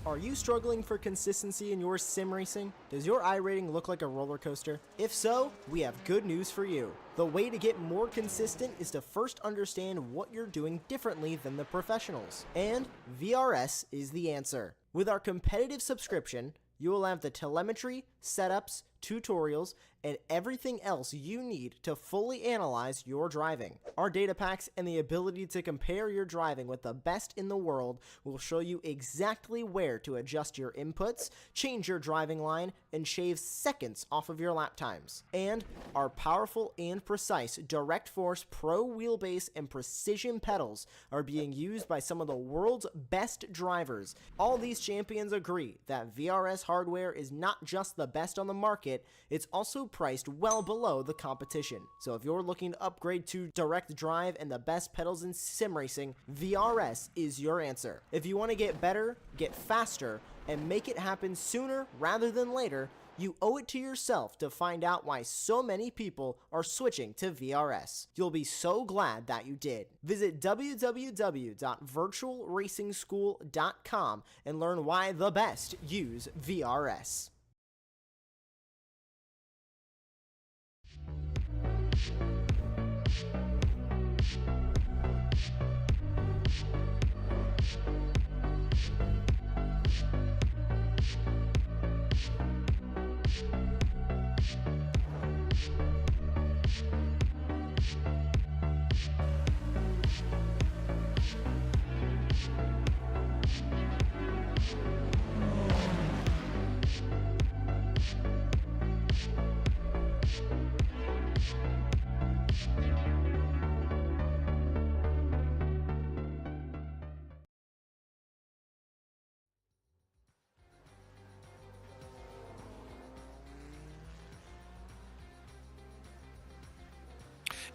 Are you struggling for consistency in your sim racing? Does your iRating look like a roller coaster? If so, we have good news for you. The way to get more consistent is to first understand what you're doing differently than the professionals. And VRS is the answer. With our competitive subscription, you will have the telemetry, setups, tutorials, and everything else you need to fully analyze your driving. Our data packs and the ability to compare your driving with the best in the world will show you exactly where to adjust your inputs, change your driving line, and shave seconds off of your lap times. And our powerful and precise Direct Force Pro wheelbase and precision pedals are being used by some of the world's best drivers. All these champions agree that VRS hardware is not just the best on the market, it's also priced well below the competition. So if you're looking to upgrade to direct drive and the best pedals in sim racing, VRS is your answer. If you want to get better, get faster, and make it happen sooner rather than later, you owe it to yourself to find out why so many people are switching to VRS. You'll be so glad that you did. Visit www.virtualracingschool.com and learn why the best use VRS.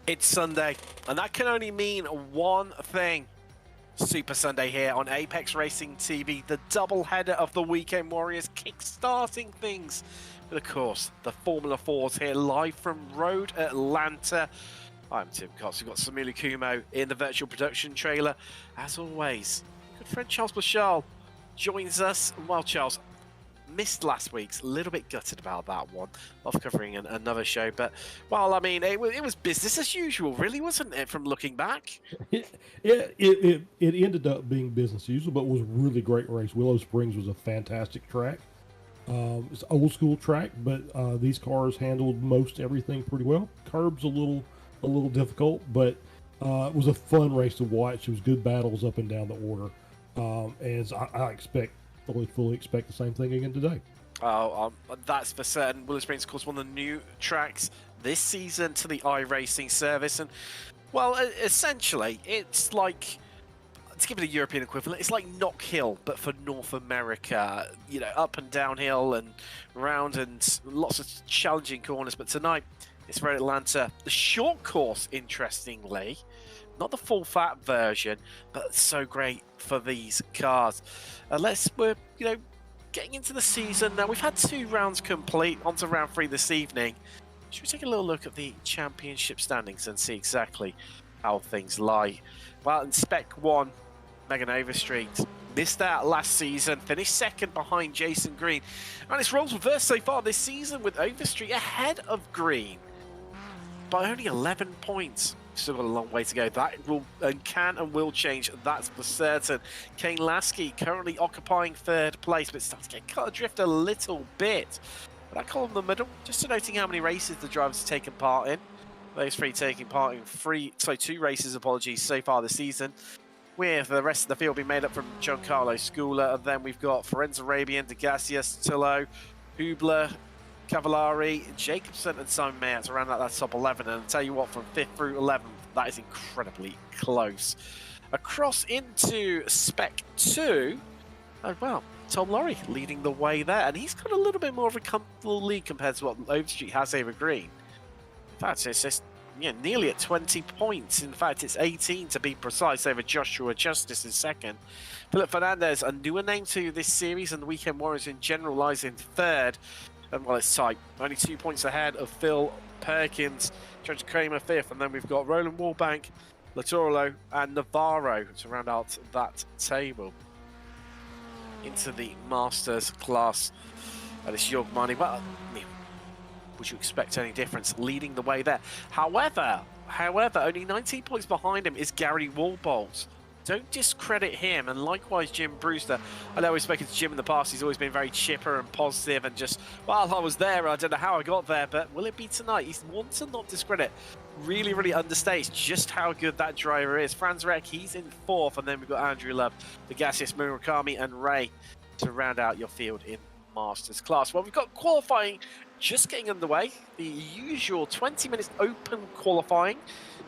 It's Sunday, and that can only mean one thing. Super Sunday here on Apex Racing TV, the double header of the Weekend Warriors, kick-starting things. But of course, the Formula 4s here live from Road Atlanta. I'm Tim Cox. We've got Samila Kumo in the virtual production trailer. As always, good friend Charles Bashal joins us. Well, Charles, missed last week's, a little bit gutted about that one, off covering another show, but, well, I mean, it was business as usual, really, wasn't it, from looking back? It ended up being business as usual, but was a really great race. Willow Springs was a fantastic track. It's an old school track, but these cars handled most everything pretty well. Curbs a little difficult, but it was a fun race to watch. It was good battles up and down the order, and I fully expect the same thing again today. Oh, that's for certain. Willow Springs, of course, one of the new tracks this season to the iRacing service, and, well, essentially, it's like, to give it a European equivalent, it's like Knock Hill, but for North America. You know, up and downhill and round, and lots of challenging corners. But tonight, it's Road Atlanta, the short course, interestingly. Not the full fat version, but so great for these cars. We're getting into the season now. We've had 2 rounds complete. On to round 3 this evening. Should we take a little look at the championship standings and see exactly how things lie? Well, in Spec 1, Megan Overstreet missed out last season, finished second behind Jason Green. And it's roles reversed so far this season, with Overstreet ahead of Green by only 11 points. Still got a long way to go. That will and can and will change, that's for certain. Kane Lasky currently occupying 3rd place, but starts to get cut adrift a little bit. But that column in the middle, just denoting how many races the drivers have taken part in. Those 3 taking part in 2 races, so far this season. With the rest of the field being made up from Giancarlo Schooler, and then we've got Ferenz Arabian, Degassia, Stillo, Hubler, Cavallari, Jacobson, and Simon Mayer to round out that top 11. And I'll tell you what, from 5th through 11th, that is incredibly close. Across into Spec 2, oh, well, Tom Laurie leading the way there. And he's got a little bit more of a comfortable lead compared to what Overstreet has over Green. In fact, it's nearly at 20 points. In fact, it's 18 to be precise over Joshua Justice in 2nd. Philip Fernandez, a newer name to this series, and the Weekend Warriors in general, lies in 3rd. And, well, it's tight. Only 2 points ahead of Phil Perkins, Judge Kramer 5th, and then we've got Roland Wallbank, Latorlo, and Navarro to round out that table. into the Masters class. It's Yogmani, but would you expect any difference leading the way there? However, only 19 points behind him is Gary Walbolt. Don't discredit him, and likewise Jim Brewster. I know we've spoken to Jim in the past. He's always been very chipper and positive and just, well, I was there, I don't know how I got there, but will it be tonight? He's one to not discredit. Really understates just how good that driver is. Franz Reck, he's in 4th, and then we've got Andrew Love, the Gaseous, Murakami, and Ray to round out your field in Masters class. Well, we've got qualifying just getting underway. The usual 20 minutes open qualifying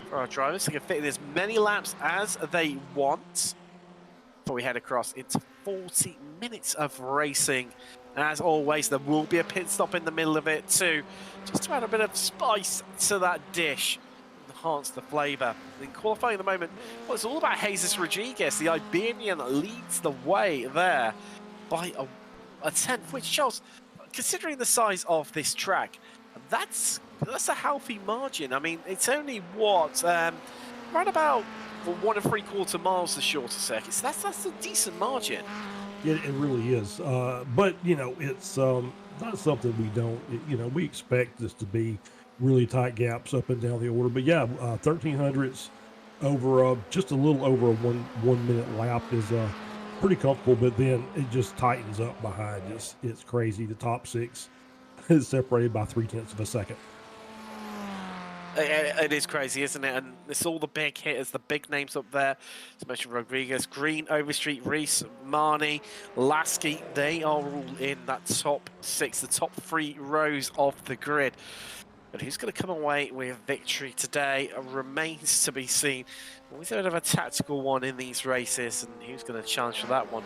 for our drivers. They can fit in as many laps as they want before we head across into 40 minutes of racing. And as always, there will be a pit stop in the middle of it too, just to add a bit of spice to that dish, enhance the flavour. In qualifying at the moment, well, it's all about Jesus Rodriguez. The Iberian leads the way there by a tenth, which shows, considering the size of this track, that's a healthy margin. I mean, it's only what right about 1 3/4 miles the shorter circuits. That's a decent margin. It really is. But you know, it's not something we don't. You know, we expect this to be really tight gaps up and down the order. But yeah, 1300s over just a little over a one minute lap is pretty comfortable. But then it just tightens up behind. It's crazy. The top 6 is separated by 0.3 of a second. It is crazy, isn't it? And it's all the big hitters, the big names up there. As mentioned, Rodriguez, Green, Overstreet, Reese, Marnie, Lasky. They are all in that top 6, the top 3 rows of the grid. But who's going to come away with victory today remains to be seen. Always a bit of a tactical one in these races, and who's going to challenge for that one?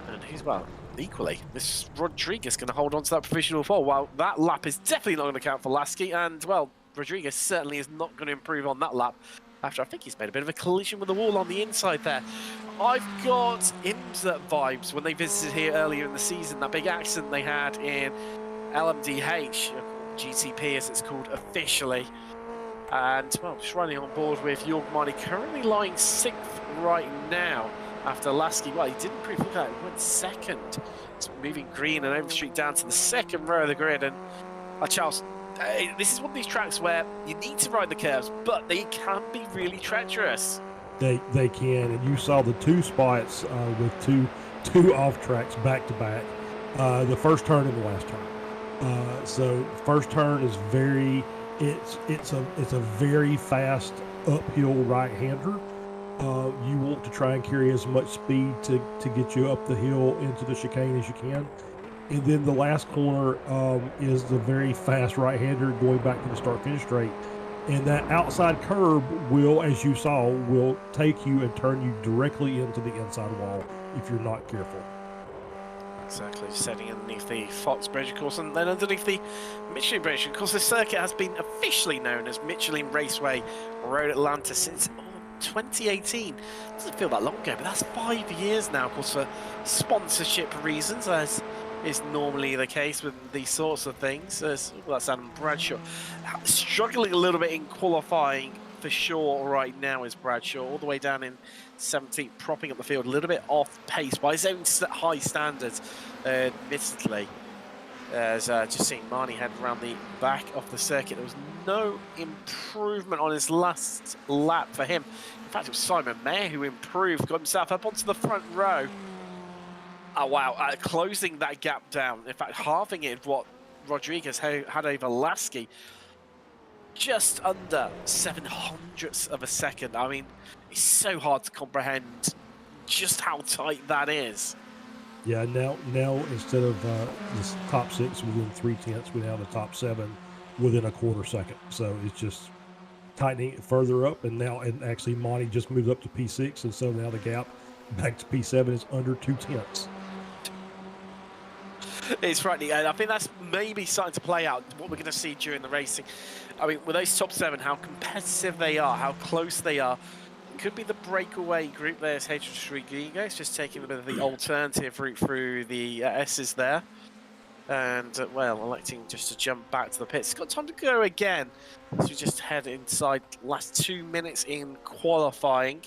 And who's, well, equally, this Rodriguez going to hold on to that provisional pole. Well, that lap is definitely not going to count for Lasky, and, well, Rodriguez certainly is not going to improve on that lap after I think he's made a bit of a collision with the wall on the inside there. I've got IMSA vibes when they visited here earlier in the season, that big accident they had in LMDH, GTP as it's called officially. And, well, just running on board with Yogmani, currently lying 6th right now after Lasky. Well, he didn't improve, look at it, he went 2nd. It's moving Green and Overstreet down to the 2nd row of the grid. And Charles, this is one of these tracks where you need to ride the curves, but they can be really treacherous. They can, and you saw the 2 spots with two off tracks back to back. The first turn and the last turn. So first turn is it's a very fast uphill right-hander. You want to try and carry as much speed to get you up the hill into the chicane as you can. And then the last corner is the very fast right-hander going back to the start-finish straight. And that outside curb will, as you saw, will take you and turn you directly into the inside wall if you're not careful. Exactly, setting underneath the Fox Bridge, of course, and then underneath the Michelin Bridge. Of course, this circuit has been officially known as Michelin Raceway Road Atlanta since 2018. Doesn't feel that long ago, but that's 5 years now, of course, for sponsorship reasons, as is normally the case with these sorts of things. Well, that's Adam Bradshaw. Struggling a little bit in qualifying for sure right now is Bradshaw, all the way down in 17th, propping up the field a little bit off pace by his own high standards, admittedly. As just seeing Marnie head around the back of the circuit, there was no improvement on his last lap for him. In fact, it was Simon Mayer who improved, got himself up onto the front row. Oh, wow, closing that gap down. In fact, halving it what Rodriguez had over Lasky. Just under 700ths of a second. I mean, it's so hard to comprehend just how tight that is. Yeah, now instead of this top 6 within 0.3, we now have the top 7 within a quarter second. So it's just tightening it further up, and actually Monty just moved up to P6, and so now the gap back to P7 is under 0.2. It's frightening, and I think that's maybe starting to play out what we're going to see during the racing. I mean, with those top 7, how competitive they are, how close they are. Could be the breakaway group. There's Hatred Rodriguez just taking a bit of the alternative route through the S's there. And, well, electing just to jump back to the pits. Got time to go again. So we just head inside last 2 minutes in qualifying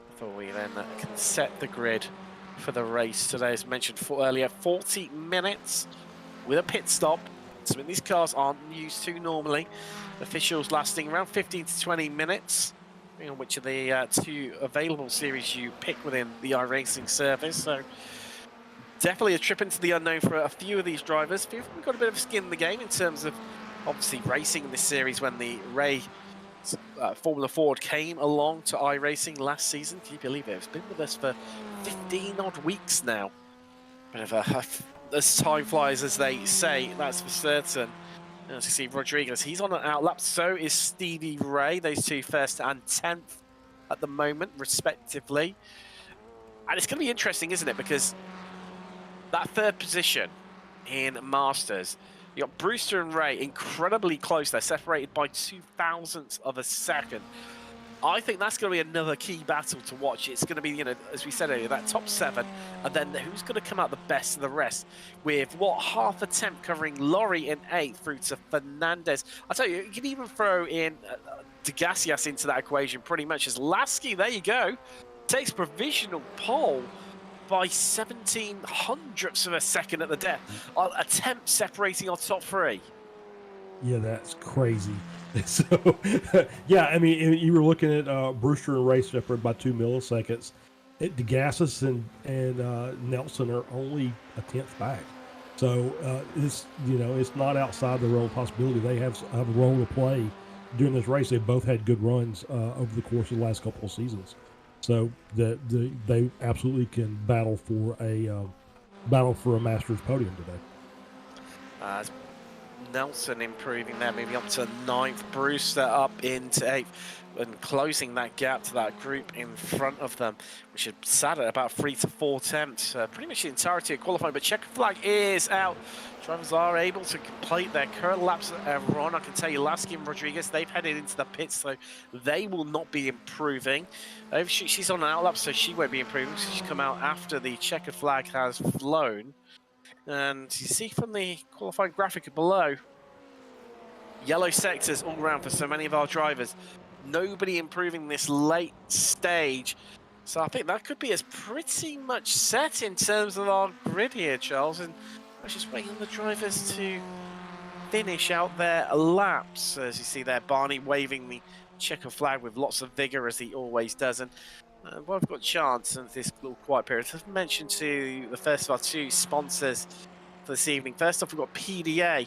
before we then can set the grid for the race today. As mentioned earlier, 40 minutes with a pit stop. Something these cars aren't used to normally. Officials lasting around 15 to 20 minutes, depending on which of the two available series you pick within the iRacing service. So definitely a trip into the unknown for a few of these drivers. A few of them got a bit of skin in the game in terms of obviously racing in this series when the Ray Formula Ford came along to iRacing last season. Can you believe it? It's been with us for 15 odd weeks now. Bit of as time flies, as they say, that's for certain. As you see, Rodriguez, he's on an outlap. So is Stevie Ray. Those two first and 10th at the moment, respectively. And it's going to be interesting, isn't it? Because that third position in Masters, you got Brewster and Ray incredibly close. They're separated by 0.02 of a second. I think that's going to be another key battle to watch. It's going to be, you know, as we said earlier, that top 7, and then who's going to come out the best of the rest with what half attempt covering Laurie in 8th through to Fernandez. I tell you, you can even throw in Degassias into that equation pretty much as Lasky. There you go, takes provisional pole by 0.17 of a second at the death. Attempt separating our top 3. Yeah, that's crazy. So, yeah, I mean, you were looking at Brewster and Ray separated by 2 milliseconds. Degassis and Nelson are only a 10th back. So it's, you know, it's not outside the realm of possibility. They have a role to play during this race. They both had good runs over the course of the last couple of seasons. So they absolutely can battle for a Masters podium today. Nelson improving there, moving up to 9th. Brewster up into 8th and closing that gap to that group in front of them, which is sat at about 3 to 4 attempts. Pretty much the entirety of qualifying, but checker flag is out. Drivers are able to complete their current laps on. I can tell you, Lasky and Rodriguez, they've headed into the pits, so they will not be improving. She's on an outlap, so she won't be improving. She's come out after the checkered flag has flown. And you see from the qualifying graphic below, yellow sectors all around for so many of our drivers. Nobody improving this late stage. So I think that could be as pretty much set in terms of our grid here, Charles. And I'm just waiting on the drivers to finish out their laps. As you see there, Barney waving the checker flag with lots of vigor, as he always does. And well, I've got a chance in this little quiet period to mention to the first of our 2 sponsors for this evening. First off, we've got PDA.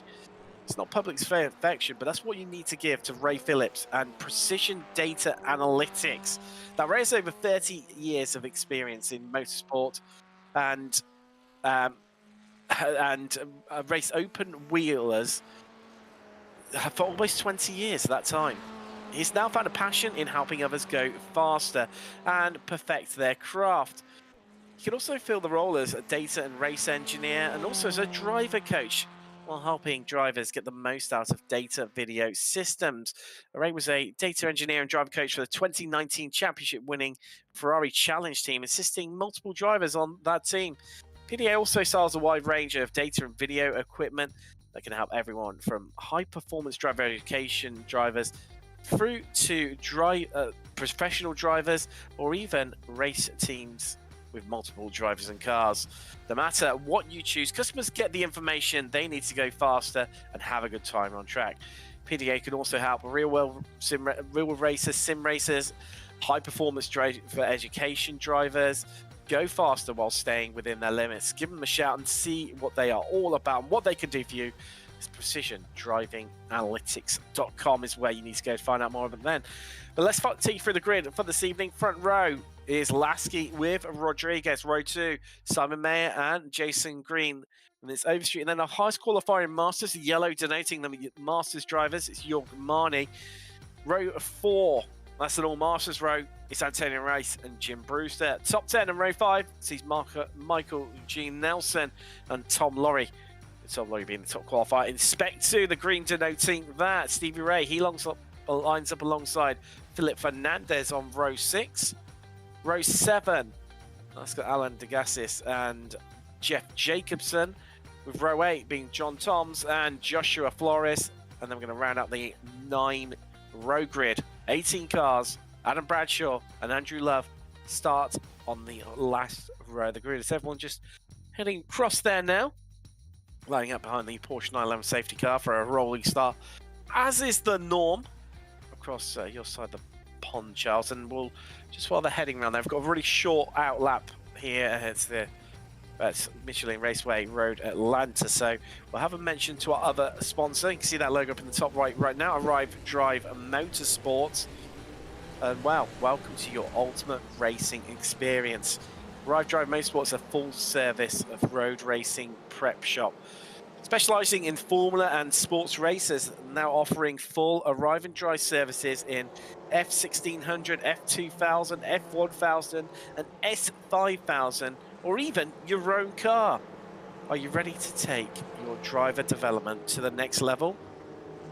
It's not public's fair affection, but that's what you need to give to Ray Phillips and Precision Data Analytics. Now, Ray has over 30 years of experience in motorsport and race open wheelers for almost 20 years at that time. He's now found a passion in helping others go faster and perfect their craft. He can also fill the role as a data and race engineer and also as a driver coach while helping drivers get the most out of data video systems. Ray was a data engineer and driver coach for the 2019 championship winning Ferrari Challenge team, assisting multiple drivers on that team. PDA also sells a wide range of data and video equipment that can help everyone from high performance driver education drivers through to professional drivers or even race teams with multiple drivers and cars. No matter what you choose, customers get the information they need to go faster and have a good time on track. PDA can also help real-world racers, sim racers, high-performance driver education drivers go faster while staying within their limits. Give them a shout and see what they are all about and what they can do for you. PrecisionDrivingAnalytics.com is where you need to go to find out more of it then. But let's take you through the grid for this evening. Front row is Lasky with Rodriguez. Row 2, Simon Mayer and Jason Green. And it's Overstreet. And then our highest qualifying Masters, yellow denoting them Masters drivers. It's Jorg Marnie. Row 4, that's an all-Masters row. It's Antonio Race and Jim Brewster. Top 10 in row 5 sees Michael G. Nelson and Tom Laurie. Tom Laurie being the top qualifier. In Spec 2, the green denoting that. Stevie Ray, he lines up alongside Philip Fernandez on row 6. Row 7, that's got Alan Degassis and Jeff Jacobson. With row 8 being John Toms and Joshua Flores. And then we're going to round out the 9 row grid. 18 cars. Adam Bradshaw and Andrew Love start on the last row of the grid. Is everyone just heading across there now? Lining up behind the Porsche 911 safety car for a rolling start, as is the norm across your side of the pond, Charles. And we'll just while they're heading around there, we've got a really short out lap here. It's the Michelin Raceway Road Atlanta. So we'll have a mention to our other sponsor. You can see that logo up in the top right now. Arrive Drive Motorsports. And wow, welcome to your ultimate racing experience. Arrive Drive Motorsports is a full service of road racing prep shop, specializing in Formula and sports races, now offering full Arrive and Drive services in F1600, F2000, F1000 and S5000, or even your own car. Are you ready to take your driver development to the next level?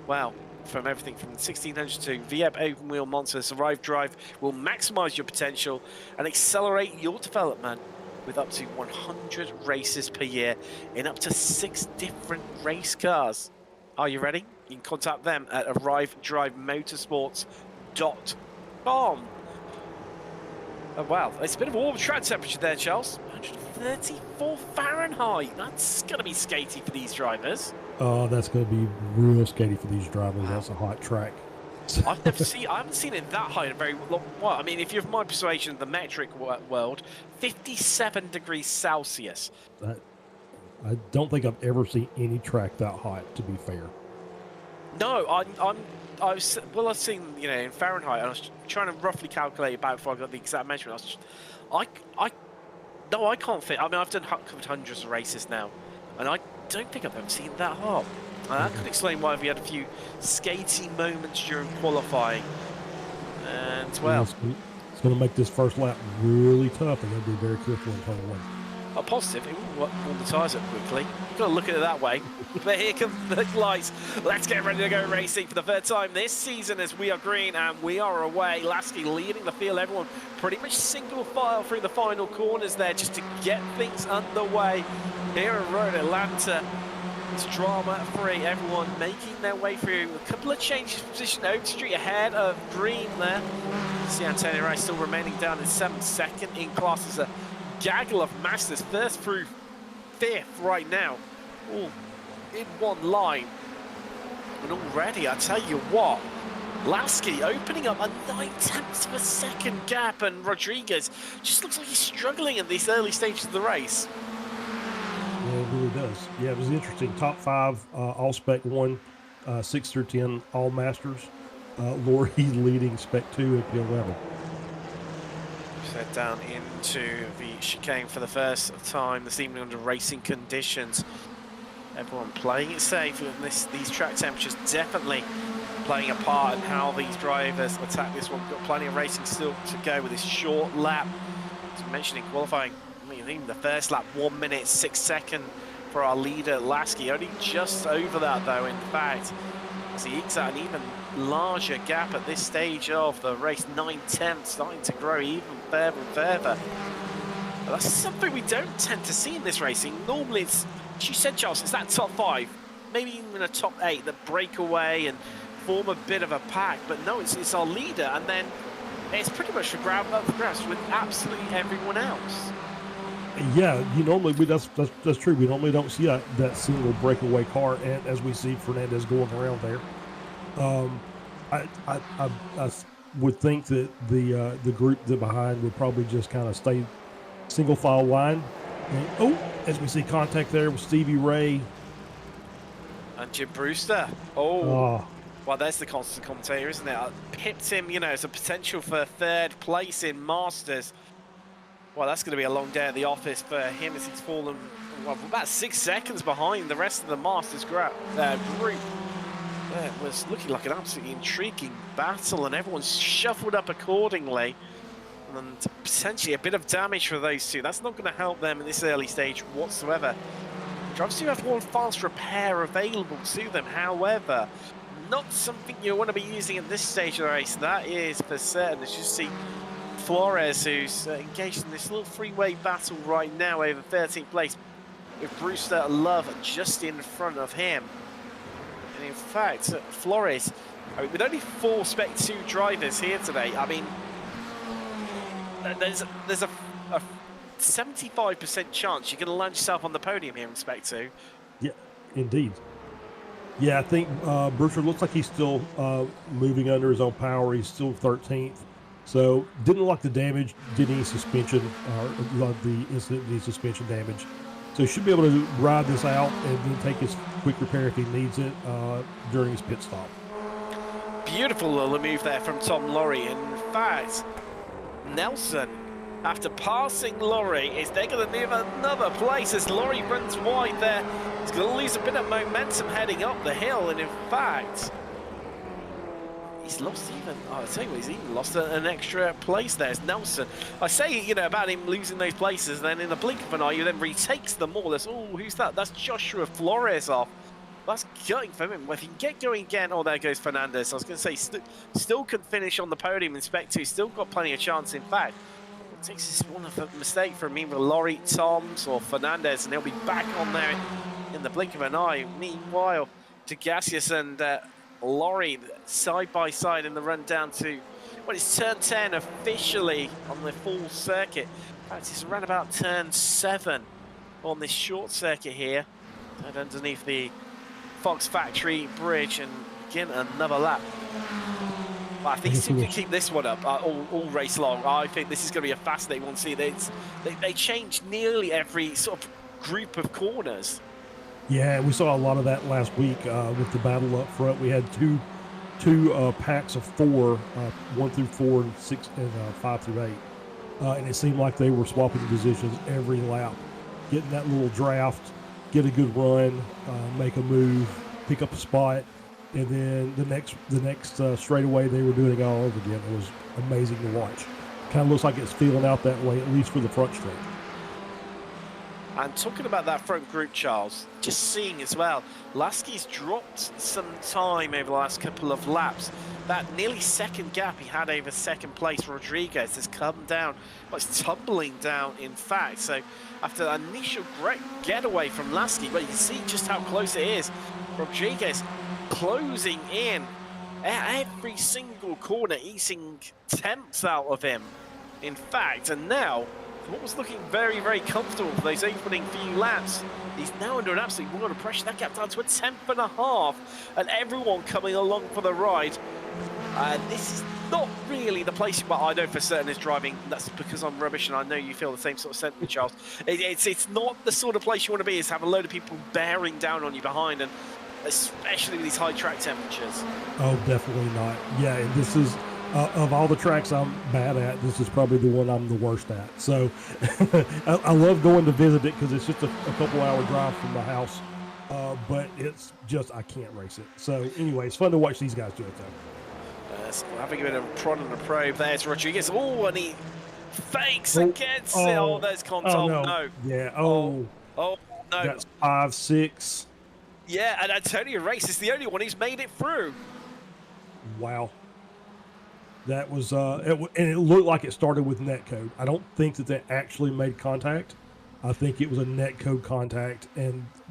Wow, from everything from 1600 to V8 open wheel monsters, Arrive Drive will maximize your potential and accelerate your development with up to 100 races per year in up to 6 different race cars. Are you ready? You can contact them at arrivedrivemotorsports.com. Oh, wow, it's a bit of a warm track temperature there, Charles. 134 Fahrenheit. That's going to be skaty for these drivers. That's going to be real skatey for these drivers. Wow. That's a hot track. I haven't seen it that high in a very long while. I mean, if you have my persuasion of the metric world, 57 degrees Celsius. I don't think I've ever seen any track that hot, to be fair. No, I've seen, you know, in Fahrenheit, and I was trying to roughly calculate it back before I got the exact measurement. I can't fit. I mean, I've covered hundreds of races now, and I don't think I've ever seen that hot. That could explain why we had a few skating moments during qualifying. And, well, it's going to make this first lap really tough. They're going to be very careful in turn one. A positive, it will warm the tyres up quickly. You've got to look at it that way. But here come the lights. Let's get ready to go racing for the third time this season as we are green and we are away. Lasky leading the field. Everyone pretty much single file through the final corners there just to get things underway here at Road Atlanta. It's drama-free. Everyone making their way through. A couple of changes of position. Oak Street ahead of green there. See Antonio Rice still remaining down in 7th, second in class as a gaggle of Masters, first through 5th right now, all in one line. And already, I tell you what, Lasky opening up a 9/10 of a second gap, and Rodriguez just looks like he's struggling in these early stages of the race. Yeah, it really does. Yeah, it was interesting. Top 5, all Spec 1, 6 through 10, all Masters. Laurie leading Spec 2 at P11. Head down into the chicane for the first time this evening under racing conditions. Everyone playing it safe, and these track temperatures definitely playing a part in how these drivers attack this one. We've got plenty of racing still to go with this short lap. As I mentioned in qualifying, I mean, even the first lap, 1 minute 6 seconds for our leader Lasky. Only just over that though, in fact, as he ekes out an even larger gap at this stage of the race. 9/10, starting to grow even further and further. But that's something we don't tend to see in this racing. Normally it's, as you said, Charles, it's that top 5, maybe even a top 8 that break away and form a bit of a pack. But no, it's our leader, and then it's pretty much for grabs with absolutely everyone else. Yeah, that's true. We normally don't see that single breakaway car, and as we see Fernandez going around there. I would think that the group that behind would probably just kind of stay single file line. And, as we see contact there with Stevie Ray and Jim Brewster. Well, there's the constant commentator, isn't it? I pipped him, as a potential for 3rd place in Masters. Well, that's going to be a long day at the office for him as he's fallen about 6 seconds behind the rest of the Masters group. It was looking like an absolutely intriguing battle, and everyone's shuffled up accordingly. And potentially a bit of damage for those two. That's not going to help them in this early stage whatsoever. Drivers do have one fast repair available to them, however, not something you want to be using at this stage of the race. That is for certain. As you see Flores, who's engaged in this little freeway battle right now over 13th place, with Brewster Love just in front of him. And in fact, Flores, with only 4 Spec 2 drivers here today, I mean, there's a 75% chance you're going to land yourself on the podium here in Spec 2. Yeah, indeed. Yeah, I think Burchard looks like he's still moving under his own power. He's still 13th. So didn't look like the damage did any suspension, or the incident any suspension damage. So he should be able to ride this out and then take his quick repair if he needs it during his pit stop. Beautiful little move there from Tom Laurie. In fact, Nelson, after passing Laurie, is they're going to move another place as Laurie runs wide there. He's going to lose a bit of momentum heading up the hill, and in fact, he's lost even, I'll tell you what, he's even lost an extra place there. It's Nelson. I say, you know, about him losing those places, and then in the blink of an eye, he then retakes them all. That's, oh, who's that? That's Joshua Flores off. That's going for him. Well, if he can get going again, oh, there goes Fernandez. I was going to say, still can finish on the podium in Spec 2, still got plenty of chance. In fact, it takes this one of a mistake from either Laurie, Toms, or Fernandez, and he'll be back on there in the blink of an eye. Meanwhile, Tagasius and Laurie side by side in the run down to what is turn 10 officially on the full circuit. In fact, it's around about turn 7 on this short circuit here, and underneath the Fox Factory Bridge, and begin another lap. But I think if we keep this one up all race long, I think this is going to be a fascinating one to see. They change nearly every sort of group of corners. Yeah, we saw a lot of that last week with the battle up front. We had two packs of 4, 1 through 4 and 6 and 5 through 8, and it seemed like they were swapping positions every lap, getting that little draft, get a good run, make a move, pick up a spot, and then the next straightaway they were doing it all over again. It was amazing to watch. Kind of looks like it's feeling out that way, at least for the front stretch. And talking about that front group, Charles, just seeing as well, Lasky's dropped some time over the last couple of laps. That nearly second gap he had over second place Rodriguez has come down, well, it's tumbling down in fact. So after the initial great getaway from Lasky, but you see just how close it is. Rodriguez closing in at every single corner, eating tenths out of him, in fact. And now, what was looking very, very comfortable for those opening few laps, he's now under an absolute world of pressure. That gap down to a 10.5, and everyone coming along for the ride. This is not really the place, but I know for certain is driving. That's because I'm rubbish, and I know you feel the same sort of sentiment, Charles. It's not the sort of place you want to be, is have a load of people bearing down on you behind, and especially with these high track temperatures. Oh, definitely not. Yeah, and this is, of all the tracks I'm bad at, this is probably the one I'm the worst at. So I love going to visit it because it's just a couple hour drive from my house, but it's just, I can't race it. So anyway, it's fun to watch these guys do it though. So having a bit of a prod and a probe. There's Rodriguez. Oh, and he fakes and gets it. Oh, there's Conte. Oh, no. No. Yeah. Oh, no. That's 5, 6. Yeah, and Antonio Race is the only one who's made it through. Wow. That was, and it looked like it started with netcode. I don't think that they actually made contact. I think it was a netcode contact,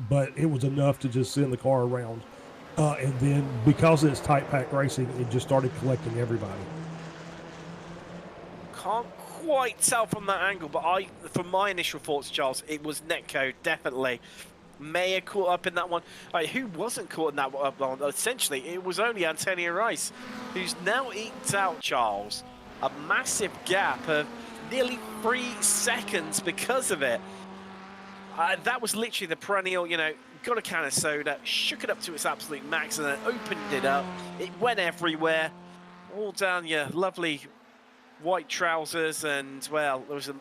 but it was enough to just send the car around. And then because it's tight pack racing, it just started collecting everybody. Can't quite tell from that angle, but from my initial thoughts, Charles, it was netcode, definitely. May have caught up in that one. Who wasn't caught in that one? Essentially, it was only Antonio Rice, who's now eked out, Charles, a massive gap of nearly 3 seconds because of it. That was literally the perennial, you know, got a can of soda, shook it up to its absolute max, and then opened it up. It went everywhere, all down your lovely white trousers, and, well, there was a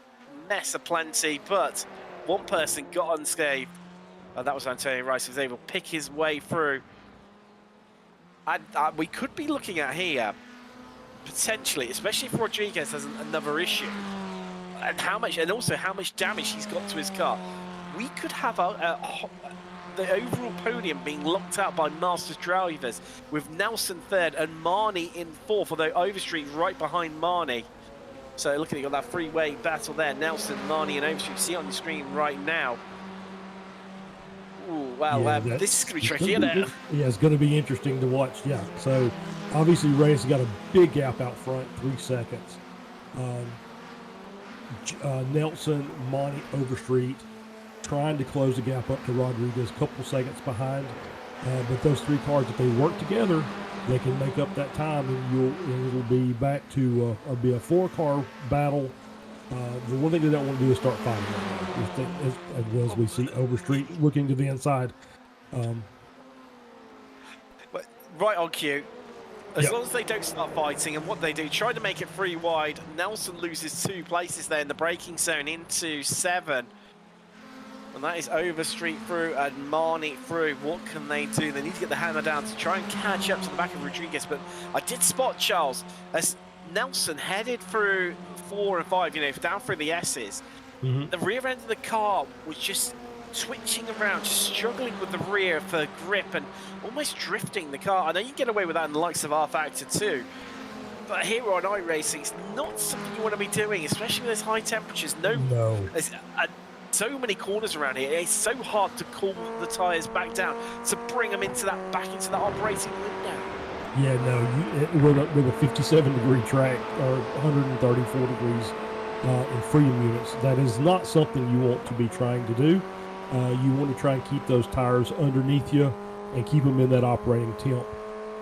mess aplenty, but one person got unscathed. That was Antonio Rice, who was able to pick his way through. And we could be looking at here, potentially, especially if Rodriguez has another issue, and also how much damage he's got to his car. We could have the overall podium being locked out by Masters drivers, with Nelson third and Marnie in fourth, although Overstreet right behind Marnie. So looking at that three-way battle there, Nelson, Marnie, and Overstreet. You see it on the screen right now. Ooh, wow, yeah, this is going to be tricky, isn't it? Yeah, it's going to be interesting to watch. Yeah, so obviously Ray's got a big gap out front, 3 seconds. Nelson, Monty, Overstreet, trying to close the gap up to Rodriguez, a couple seconds behind. But those three cars, if they work together, they can make up that time, and it'll be back to be a 4-car battle. The one thing they don't want to do is start fighting right now. As well as we see Overstreet looking to the inside. Right on cue. As long as they don't start fighting, and what they do, try to make it 3 wide. Nelson loses 2 places there in the braking zone into 7. And that is Overstreet through and Marnie through. What can they do? They need to get the hammer down to try and catch up to the back of Rodriguez. But I did spot, Charles, as Nelson headed through 4 and 5, down through the S's. The rear end of the car was just switching around, just struggling with the rear for grip and almost drifting the car. I know you get away with that in the likes of R-Factor 2, but here on iRacing, it's not something you want to be doing, especially with those high temperatures. No. There's so many corners around here. It's so hard to cool the tyres back down to bring them back into that operating window. Yeah, no, with a 57-degree track or 134 degrees in freedom units, that is not something you want to be trying to do. You want to try and keep those tires underneath you and keep them in that operating temp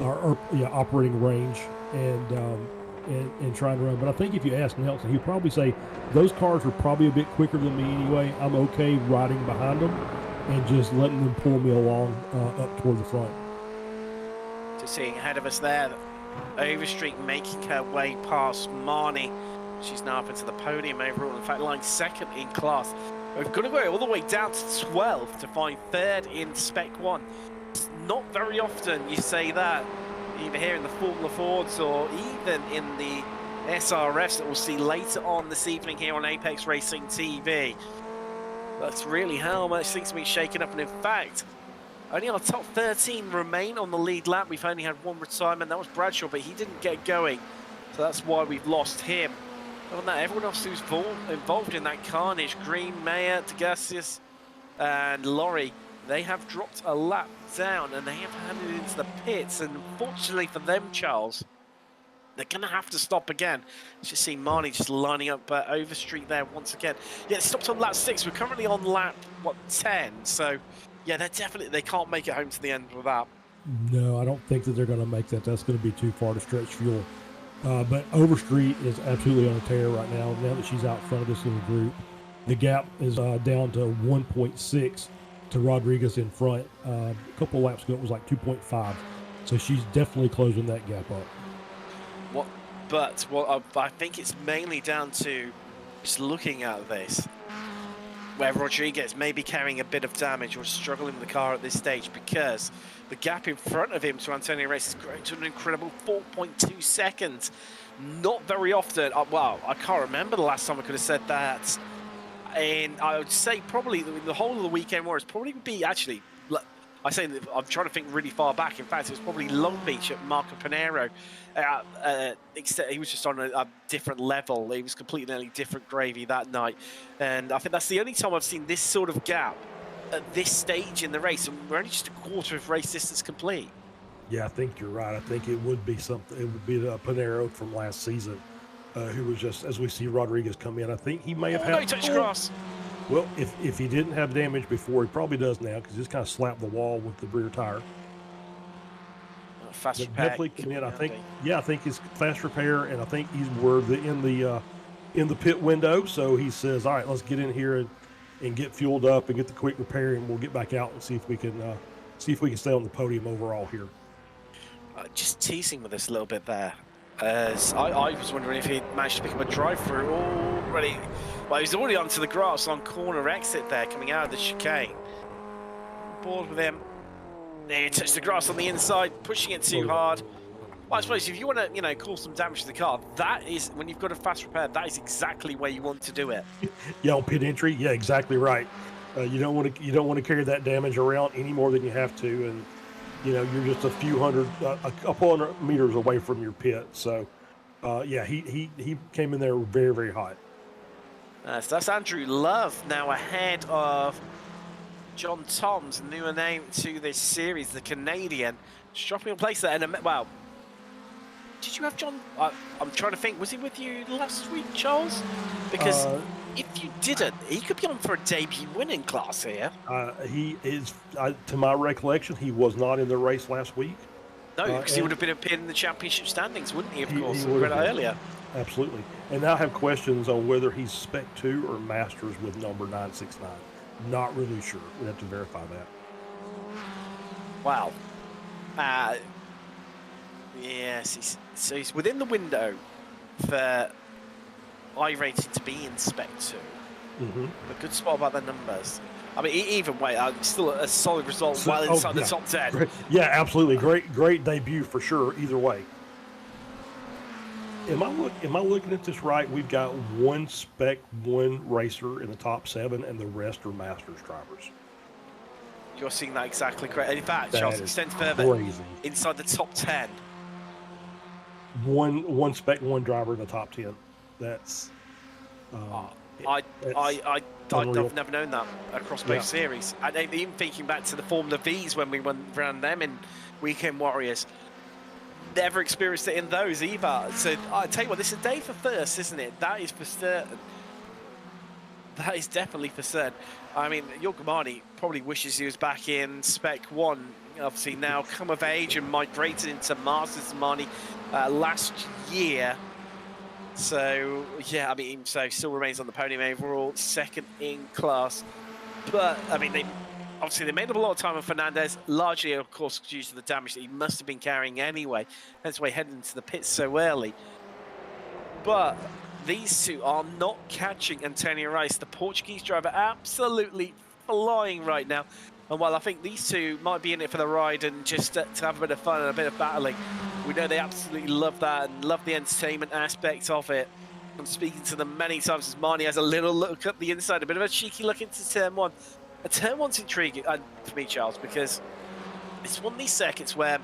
or operating range and trying to run. But I think if you ask Nelson, he'd probably say those cars are probably a bit quicker than me anyway. I'm okay riding behind them and just letting them pull me along up toward the front. Just seeing ahead of us there, Overstreet making her way past Marnie. She's now up into the podium overall. In fact, lying 2nd in class. We've got to go all the way down to 12 to find 3rd in Spec 1. It's not very often you say that, either here in the Formula Fords or even in the SRFs that we'll see later on this evening here on Apex Racing TV. That's really how much things have been shaken up. And in fact, only our top 13 remain on the lead lap. We've only had 1 retirement. That was Bradshaw, but he didn't get going. So that's why we've lost him. Other than that, everyone else who's involved in that carnage, Green, Mayer, Tagasius, and Laurie, they have dropped a lap down and they have handed it into the pits. And unfortunately for them, Charles, they're going to have to stop again. Let's just see Marnie just lining up Overstreet there once again. Yeah, they stopped on lap 6. We're currently on lap, 10? So, yeah, they can't make it home to the end with that. No, I don't think that they're going to make that. That's going to be too far to stretch fuel. But Overstreet is absolutely on a tear right now that she's out front of this little group. The gap is down to 1.6 to Rodriguez in front. A couple of laps ago, it was like 2.5. So she's definitely closing that gap up. I think it's mainly down to just looking at this, where Rodriguez may be carrying a bit of damage or struggling with the car at this stage, because the gap in front of him to Antonio Race is growing to an incredible 4.2 seconds. Not very often. Well, I can't remember the last time I could have said that. And I would say probably the whole of the weekend war is probably be actually. I say that I'm trying to think really far back. In fact, it was probably Long Beach at Marco Pinero. Except he was just on a different level. He was completely different gravy that night. And I think that's the only time I've seen this sort of gap at this stage in the race. And we're only just a quarter of race distance complete. Yeah, I think you're right. I think it would be something. It would be the Pinero from last season, who was just, as we see Rodriguez come in, I think he may have had. No, he touched grass. Well, if he didn't have damage before, he probably does now, because he just kind of slapped the wall with the rear tire. Fast repair. Definitely come in. I think it's fast repair, and I think we're in the pit window. So he says, "All right, let's get in here and get fueled up and get the quick repair, and we'll get back out and see if we can stay on the podium overall here." Just teasing with us a little bit there. As I was wondering if he'd managed to pick up a drive-through already. Well, he's already onto the grass on corner exit there, coming out of the chicane. Board with him. There, he touched the grass on the inside, pushing it too hard. Well, I suppose if you want to, cause some damage to the car, that is, when you've got a fast repair, that is exactly where you want to do it. Yeah, on pit entry, yeah, exactly right. You don't want to carry that damage around any more than you have to, and you're just a couple hundred meters away from your pit. So, yeah, he came in there very, very hot. So that's Andrew Love now ahead of John Toms, newer name to this series, the Canadian, dropping a place there. And did you have John? I'm trying to think. Was he with you last week, Charles? Because if you didn't, he could be on for a debut winning class here. He is, to my recollection, he was not in the race last week. No, because he would have been appearing in the championship standings, wouldn't he? Of course, he we read have that been. earlier. Absolutely. And now I have questions on whether he's Spec 2 or Masters with number 969. Not really sure. We have to verify that. Wow. Yes, he's within the window for iRacing to be in Spec 2. Mm-hmm. A good spot about the numbers. I mean, either way, still a solid result well inside the top 10. Great. Yeah, absolutely. Great debut for sure, either way. Am I looking at this right? We've got one Spec 1 racer in the top 7, and the rest are Masters drivers. You're seeing that exactly correct. In fact, That Charles, is extend further crazy. inside the top 10. One Spec 1 driver in the top 10. That's unreal. I've never known that across both series. And even thinking back to the Formula Vs when we went around them in Weekend Warriors, never experienced it in those either. So I tell you what, this is a day for first, isn't it? That is for certain. That is definitely for certain. I mean, Yogamani probably wishes he was back in Spec 1. Obviously now come of age and migrated into Masters Mani last year. So, yeah, I mean, so still remains on the podium overall, second in class. But, I mean, they made up a lot of time on Fernandez, largely, of course, due to the damage that he must have been carrying anyway. That's why he headed into the pits so early. But these two are not catching Antonio Rice, the Portuguese driver, absolutely flying right now. And while I think these two might be in it for the ride and just to have a bit of fun and a bit of battling, we know they absolutely love that and love the entertainment aspect of it. I'm speaking to them many times as Marnie has a little look up the inside, a bit of a cheeky look into turn 1. Turn 1's intriguing for me, Charles, because it's one of these circuits where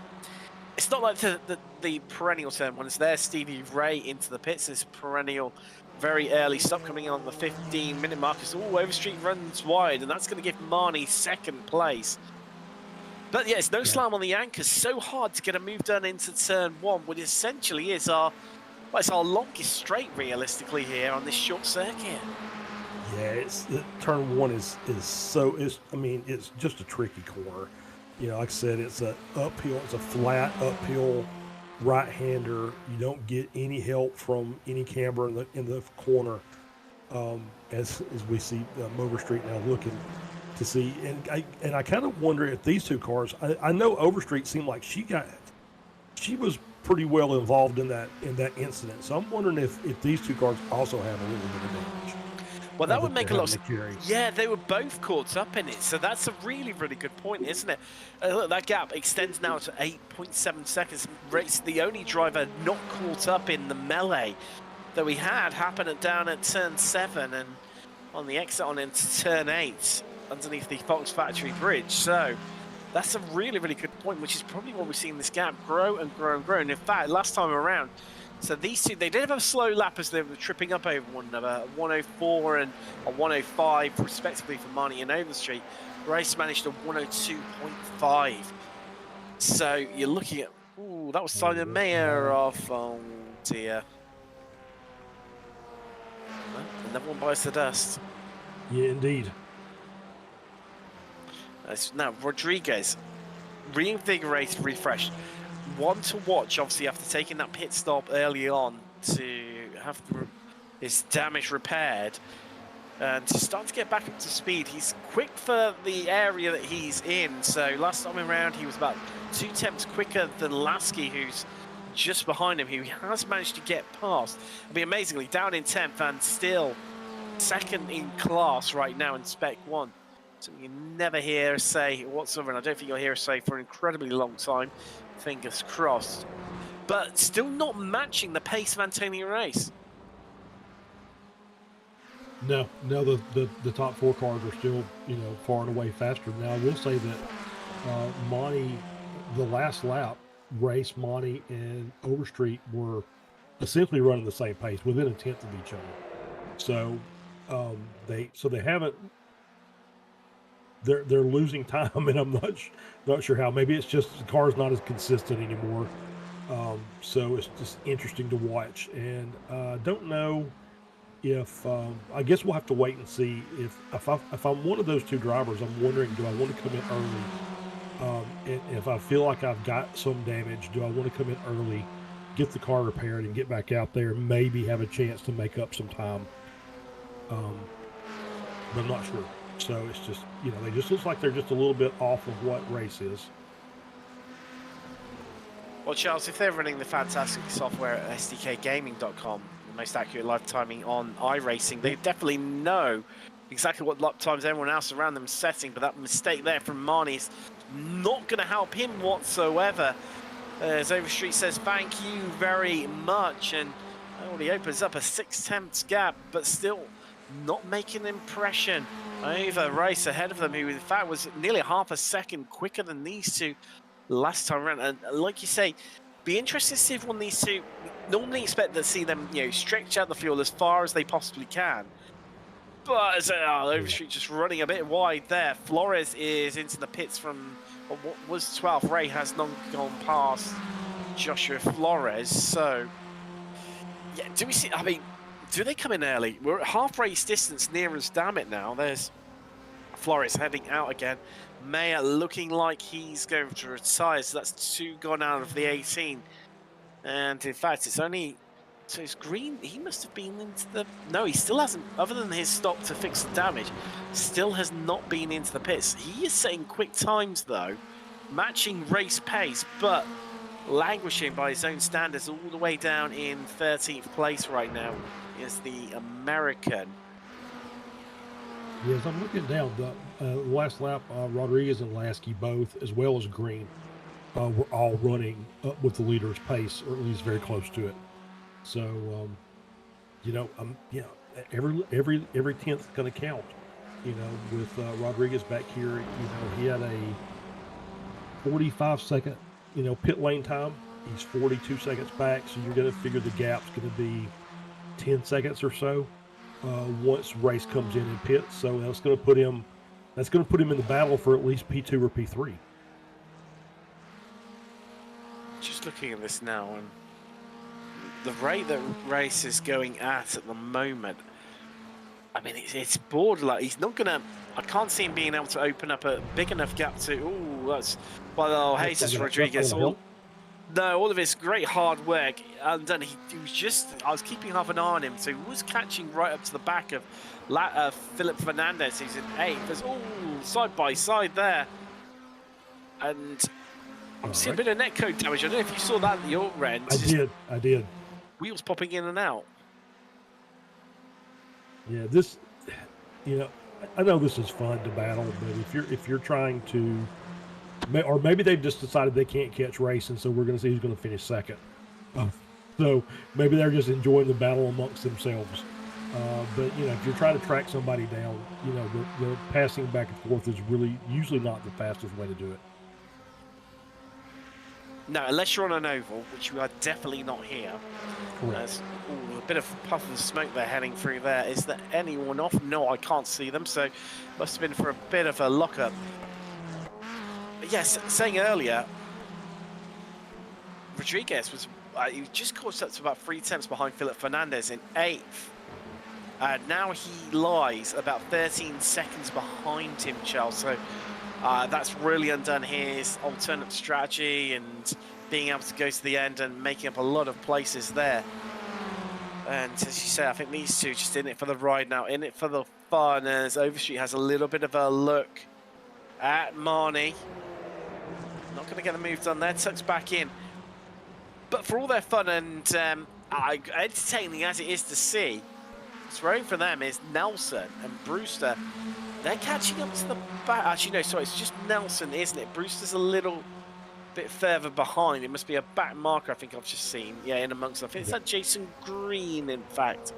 it's not like the perennial turn 1. It's there, Stevie Ray into the pits, this perennial very early stop coming in on the 15-minute mark. It's all Overstreet runs wide, and that's going to give Marnie second place. But yeah, it's no slam on the anchors. So hard to get a move done into turn 1, which essentially is it's our longest straight realistically here on this short circuit. Yeah, turn 1 is just a tricky corner. You know, like I said, it's a flat uphill right-hander. You don't get any help from any camber in the corner. As we see Overstreet now looking to see, and I kind of wonder if these two cars. I know Overstreet seemed like she was pretty well involved in that incident. So I'm wondering if these two cars also have a little bit of damage. Well, that would make a lot of sense. Yeah, they were both caught up in it. So that's a really, really good point, isn't it? Look, that gap extends now to 8.7 seconds. Race the only driver not caught up in the melee that we had happen down at turn 7 and on the exit on into turn 8 underneath the Fox Factory Bridge. So that's a really, really good point, which is probably what we've seen this gap grow and grow and grow. And in fact, last time around, so these two, they did have a slow lap as they were tripping up over one another, 104 and a 105 respectively for Marnie and Overstreet. Race managed a 102.5. So you're looking at, that was Simon Mayer off, oh dear. Well, another one bites the dust. Yeah, indeed. Now, Rodriguez, reinvigorated, refreshed. One to watch, obviously, after taking that pit stop early on to have his damage repaired and to start to get back up to speed. He's quick for the area that he's in. So last time around, he was about 2 tenths quicker than Lasky, who's just behind him, who has managed to get past. I mean, amazingly, down in 10th and still second in class right now in Spec 1. So you never hear a say whatsoever, and I don't think you'll hear a say for an incredibly long time. Fingers crossed. But still not matching the pace of Antonio Race. No, the top 4 cars are still, far and away faster. Now, I will say that Monty, the last lap, Race, Monty, and Overstreet were essentially running the same pace, within a tenth of each other. So they haven't. They're losing time, and I'm not sure how. Maybe it's just the car's not as consistent anymore. So it's just interesting to watch, and don't know if I guess we'll have to wait and see if I'm one of those two drivers. I'm wondering, do I want to come in early? And if I feel like I've got some damage, do I want to come in early, get the car repaired, and get back out there, maybe have a chance to make up some time? But I'm not sure. So it's just, they just looks like they're just a little bit off of what race is. Well, Charles, if they're running the fantastic software at SDKGaming.com, the most accurate live timing on iRacing, they definitely know exactly what lap times everyone else around them is setting. But that mistake there from Marnie is not going to help him whatsoever. As Overstreet says, thank you very much. And he opens up a 6/10 gap, but still not making an impression over race ahead of them, who in fact was nearly half a second quicker than these two last time around. And like you say, be interested to see if one of these two, normally expect to see them, stretch out the field as far as they possibly can. But as Overstreet just running a bit wide there. Flores is into the pits from what was 12th. Ray has not gone past Joshua Flores. So, yeah, do we see, I mean, do they come in early? We're at half race distance near us, damn it now. There's Flores heading out again. Mayer looking like he's going to retire, so that's 2 gone out of the 18. And in fact, it's only, so it's Green, he must have been into the, no, he still hasn't, other than his stop to fix the damage, still has not been into the pits. He is setting quick times though, matching race pace, but languishing by his own standards all the way down in 13th place right now is the American. Yes, I'm looking down. The last lap, Rodriguez and Lasky both, as well as Green, were all running up with the leader's pace, or at least very close to it. So, every tenth is going to count. With Rodriguez back here, he had a 45-second, pit lane time. He's 42 seconds back, so you're going to figure the gap's going to be 10 seconds or so. Once race comes in and pits, so that's going to put him in the battle for at least P2 or P3. Just looking at this now, and the rate that race is going at the moment, I mean, it's borderline. He's not gonna. I can't see him being able to open up a big enough gap to. Oh, that's Jesus Rodriguez. All of his great hard work undone. He was just, I was keeping half an eye on him, so he was catching right up to the back of Philip Fernandez, who's in 8th. There's all side by side there. And I'm seeing a bit of netcode damage. I don't know if you saw that at the alt end. I did. Wheels popping in and out. Yeah, this, I know this is fun to battle, but if you're trying to, or maybe they've just decided they can't catch race, and so we're going to see who's going to finish second. So maybe they're just enjoying the battle amongst themselves. But if you're trying to track somebody down, the passing back and forth is usually not the fastest way to do it. No, unless you're on an oval, which we are definitely not here. There's a bit of puff of smoke they're heading through there. Is there anyone off? No, I can't see them, so must have been for a bit of a lockup. But yes, saying earlier, Rodriguez was he just caught up to about 3 tenths behind Philip Fernandez in 8th. Now he lies about 13 seconds behind him, Charles. So that's really undone his alternate strategy and being able to go to the end and making up a lot of places there. And as you say, I think these two just in it for the ride now, in it for the fun, as Overstreet has a little bit of a look at Marnie. Not going to get the move done there, tucks back in. But for all their fun and entertaining as it is to see, throwing for them is Nelson and Brewster. They're catching up to the back. Actually, no, sorry, it's just Nelson, isn't it? Brewster's a little bit further behind. It must be a back marker, I think I've just seen. Yeah, in amongst them. I think it's that Jason Green, in fact,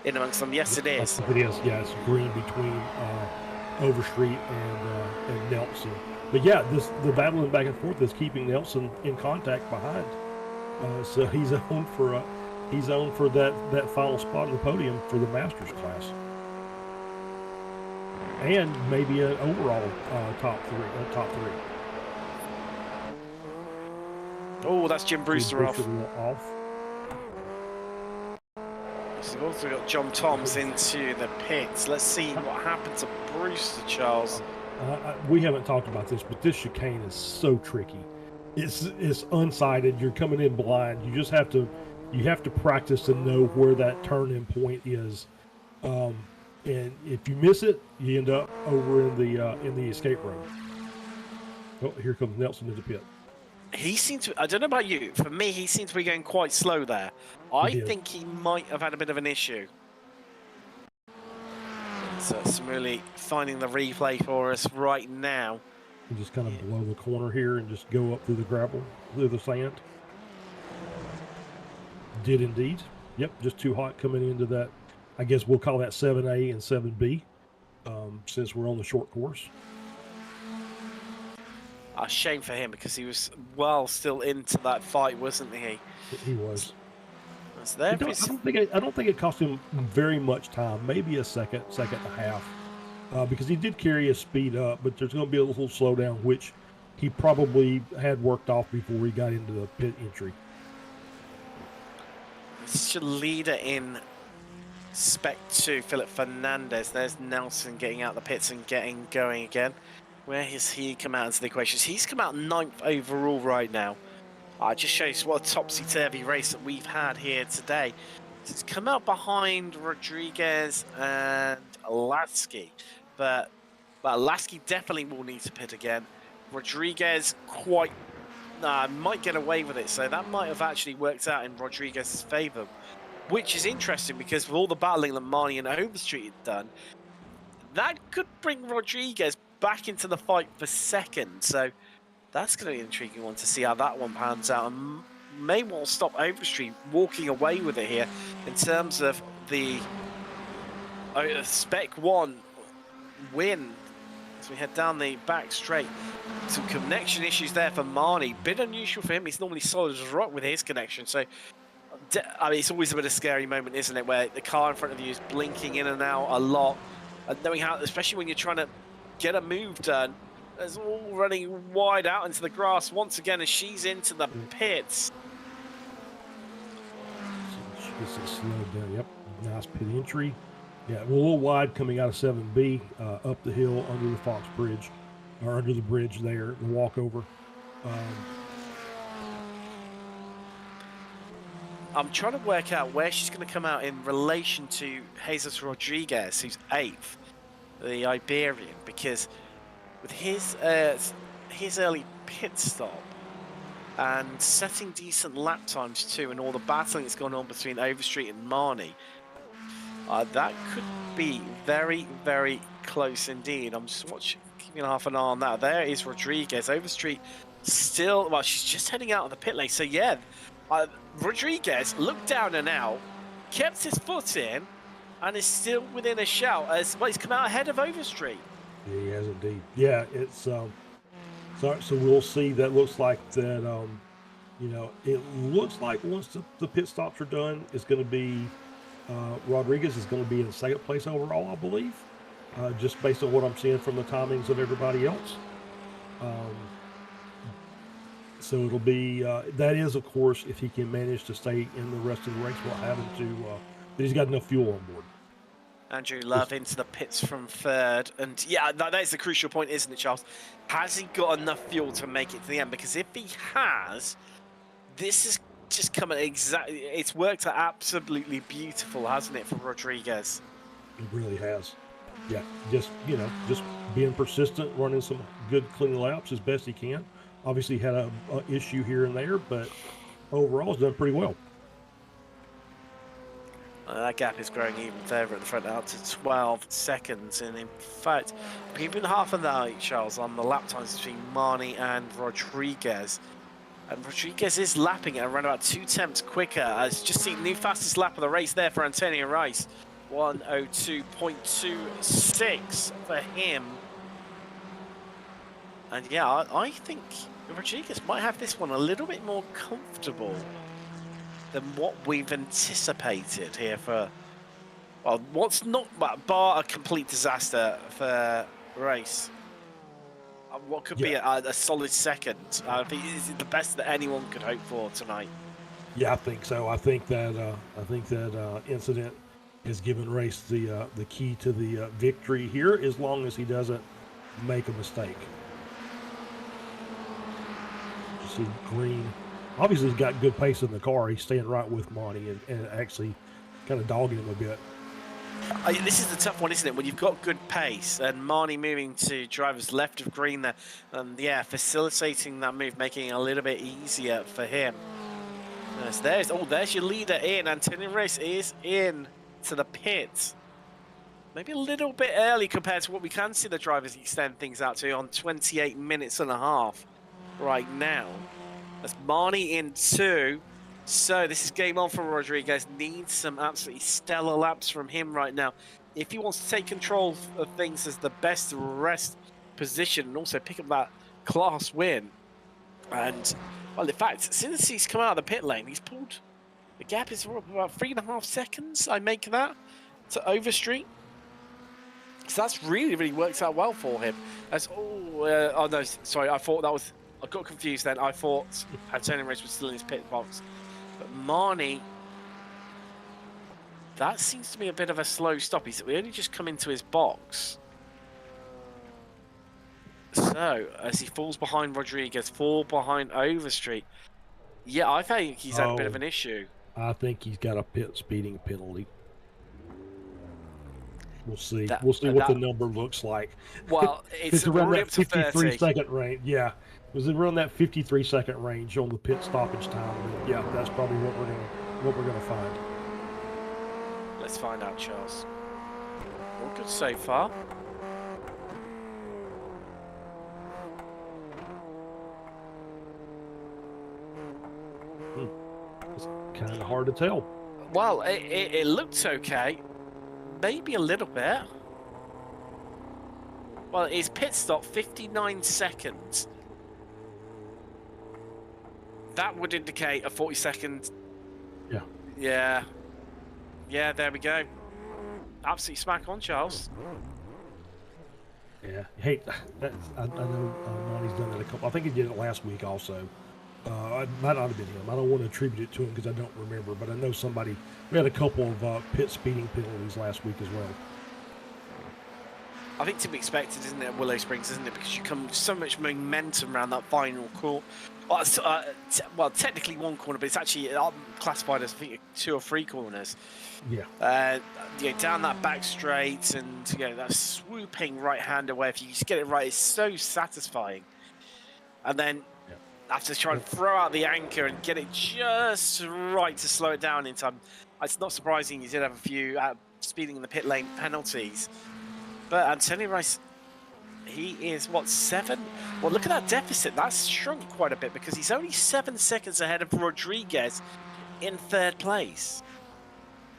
in amongst them. Yes, it is. It is, yeah, it's Green between Overstreet and Nelson. But yeah, the battling back and forth is keeping Nelson in contact behind. So he's on for that final spot on the podium for the Masters class. And maybe an overall top three. Oh, that's Jim Brewster off. off. So we've also got John Toms into the pits. Let's see what happened to Brewster, Charles. We haven't talked about this, but this chicane is so tricky. It's unsighted. You're coming in blind. You just have to practice to know where that turn-in point is. And if you miss it, you end up over in the escape road. Oh, here comes Nelson in the pit. He seems to, I don't know about you, for me, he seems to be going quite slow there. I think he might have had a bit of an issue. So Smuley finding the replay for us right now. You just kind of blow the corner here and just go up through the gravel, through the sand. Did indeed. Yep, just too hot coming into that. I guess we'll call that 7A and 7B since we're on the short course. A shame for him because he was well still into that fight, wasn't he? He was. So there I don't think it cost him very much time. Maybe a second and a half, because he did carry his speed up. But there's going to be a little slowdown, which he probably had worked off before he got into the pit entry. This is leader in Spec 2, Philip Fernandez. There's Nelson getting out the pits and getting going again. Where has he come out into the equations? He's come out 9th overall right now. It just shows what a topsy-turvy race that we've had here today. He's come out behind Rodriguez and Lasky, but Lasky definitely will need to pit again. Rodriguez might get away with it, so that might have actually worked out in Rodriguez's favour, which is interesting because with all the battling that Marnie and Overstreet had done, that could bring Rodriguez back into the fight for second. So that's going to be an intriguing one to see how that one pans out, and may well stop Overstreet walking away with it here in terms of the Spec 1 win. As we head down the back straight, some connection issues there for Marnie. Bit unusual for him. He's normally solid as a rock with his connection, so I mean, it's always a bit of a scary moment, isn't it, where the car in front of you is blinking in and out a lot, and knowing how, especially when you're trying to get a move done, it's all running wide out into the grass once again as she's into the pits. She's slowed down. Yep, nice pit entry. Yeah, we're a little wide coming out of 7B, up the hill under the Fox Bridge, or under the bridge there, the walkover. I'm trying to work out where she's going to come out in relation to Jesus Rodriguez, who's 8th, the Iberian, because with his early pit stop and setting decent lap times too, and all the battling that's gone on between Overstreet and Marnie, that could be very, very close indeed. I'm just keeping half an eye on that. There is Rodriguez. Overstreet still, well, she's just heading out of the pit lane. So yeah, Rodriguez looked down and out, kept his foot in, and is still within a shout as well. He's come out ahead of Overstreet. Yeah, he has indeed. Yeah, it's so we'll see. That looks like that. It looks like once the pit stops are done, it's going to be Rodriguez is going to be in second place overall, I believe, just based on what I'm seeing from the timings of everybody else. So it'll be that is, of course, if he can manage to stay in the rest of the race, we'll have him to that he's got enough fuel on board. Andrew Love into the pits from 3rd, and yeah, that is the crucial point, isn't it, Charles? Has he got enough fuel to make it to the end? Because if he has, this is just coming exactly. It's worked out absolutely beautiful, hasn't it, for Rodriguez? It really has. Yeah, just being persistent, running some good clean laps as best he can. Obviously had a issue here and there, but overall has done pretty well. That gap is growing even further at the front, out to 12 seconds, and in fact, even half of that, Charles, on the lap times between Marnie and Rodriguez. And Rodriguez is lapping at around about 2 tenths quicker. As just seen new fastest lap of the race there for Antonio Rice, 1:02.26 for him. And yeah, I think Rodriguez might have this one a little bit more comfortable than what we've anticipated here for, well, what's not bar a complete disaster for race. what could be a solid second. I think is the best that anyone could hope for tonight. Yeah, I think so. I think that incident has given Race the key to the victory here, as long as he doesn't make a mistake. You see Green, obviously he's got good pace in the car. He's staying right with Monty and actually kind of dogging him a bit. This is the tough one, isn't it? When you've got good pace and Marnie moving to drivers left of Green there, yeah, facilitating that move, making it a little bit easier for him. There's your leader in. Antonio Race is in to the pit. Maybe a little bit early compared to what we can see the drivers extend things out to on 28 minutes and a half right now. That's Marnie in 2. So this is game on for Rodriguez. Needs some absolutely stellar laps from him right now if he wants to take control of things as the best rest position and also pick up that class win. And well, in fact, since he's come out of the pit lane, he's pulled the gap is about 3.5 seconds. I make that to Overstreet. So that's really worked out well for him. As oh no, sorry, I got confused then. I thought Antonio Race was still in his pit box. But Marnie, that seems to be a bit of a slow stop. We only just come into his box. So, as he falls behind Rodriguez, behind Overstreet. Yeah, I think he's had a bit of an issue. I think he's got a pit speeding penalty. We'll see. We'll see what the number looks like. Well, it's around that up to 53-second range. Yeah, it was around that 53-second range on the pit stoppage time. And yeah, that's probably what we're gonna find. Let's find out, Charles. All good so far. It's kind of hard to tell. Well, it looked okay. Maybe a little bit. Well, his pit stop, 59 seconds. That would indicate a 40-second. Yeah. Yeah. Yeah, there we go. Absolutely smack on, Charles. Yeah. Hey, I know Monty's done that a couple. I think he did it last week also. It might not have been him. I don't want to attribute it to him because I don't remember, but I know somebody. We had a couple of pit speeding penalties last week as well. I think to be expected, isn't it, at Willow Springs, isn't it? Because you come with so much momentum around that final corner. Well, technically one corner, but it's actually classified as, I think, 2 or 3 corners. Yeah. Down that back straight and that swooping right-hander where if you just get it right, it's so satisfying. And then have to try and throw out the anchor and get it just right to slow it down in time. It's not surprising you did have a few speeding in the pit lane penalties. But Antonio Rice, he is, 7? Well, look at that deficit. That's shrunk quite a bit because he's only 7 seconds ahead of Rodriguez in 3rd place.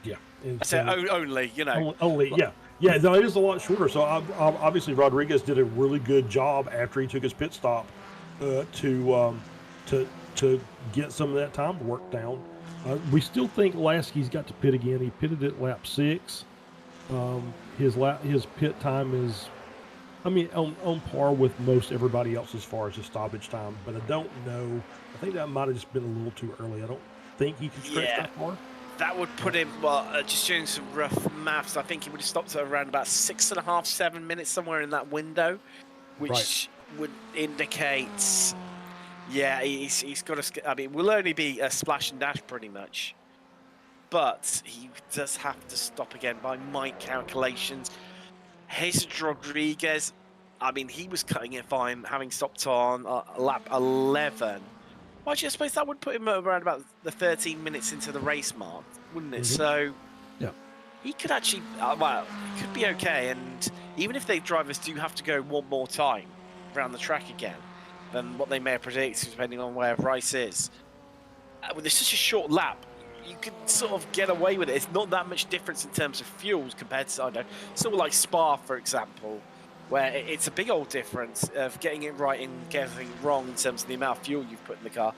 Yeah. I say only, Only, yeah. Yeah, no, it is a lot shorter. So obviously Rodriguez did a really good job after he took his pit stop to get some of that time work down. We still think Lasky's got to pit again. He pitted at lap 6. His pit time is, on par with most everybody else as far as his stoppage time. But I don't know. I think that might have just been a little too early. I don't think he can stretch that far. That would put him, just doing some rough maths, I think he would have stopped at around about 6.5, 7 minutes, somewhere in that window, which would indicate, he's got to, will only be a splash and dash pretty much. But he does have to stop again by my calculations. Jesus Rodriguez, he was cutting it fine, having stopped on lap 11. Well, actually, I suppose that would put him around about the 13 minutes into the race mark, wouldn't it? So, he could actually, it could be okay. And even if the drivers do have to go one more time around the track again than what they may have predicted, depending on where Rice is, with such a short lap, you can sort of get away with it. It's not that much difference in terms of fuels compared to, sort of like Spa, for example, where it's a big old difference of getting it right and getting it wrong in terms of the amount of fuel you've put in the car.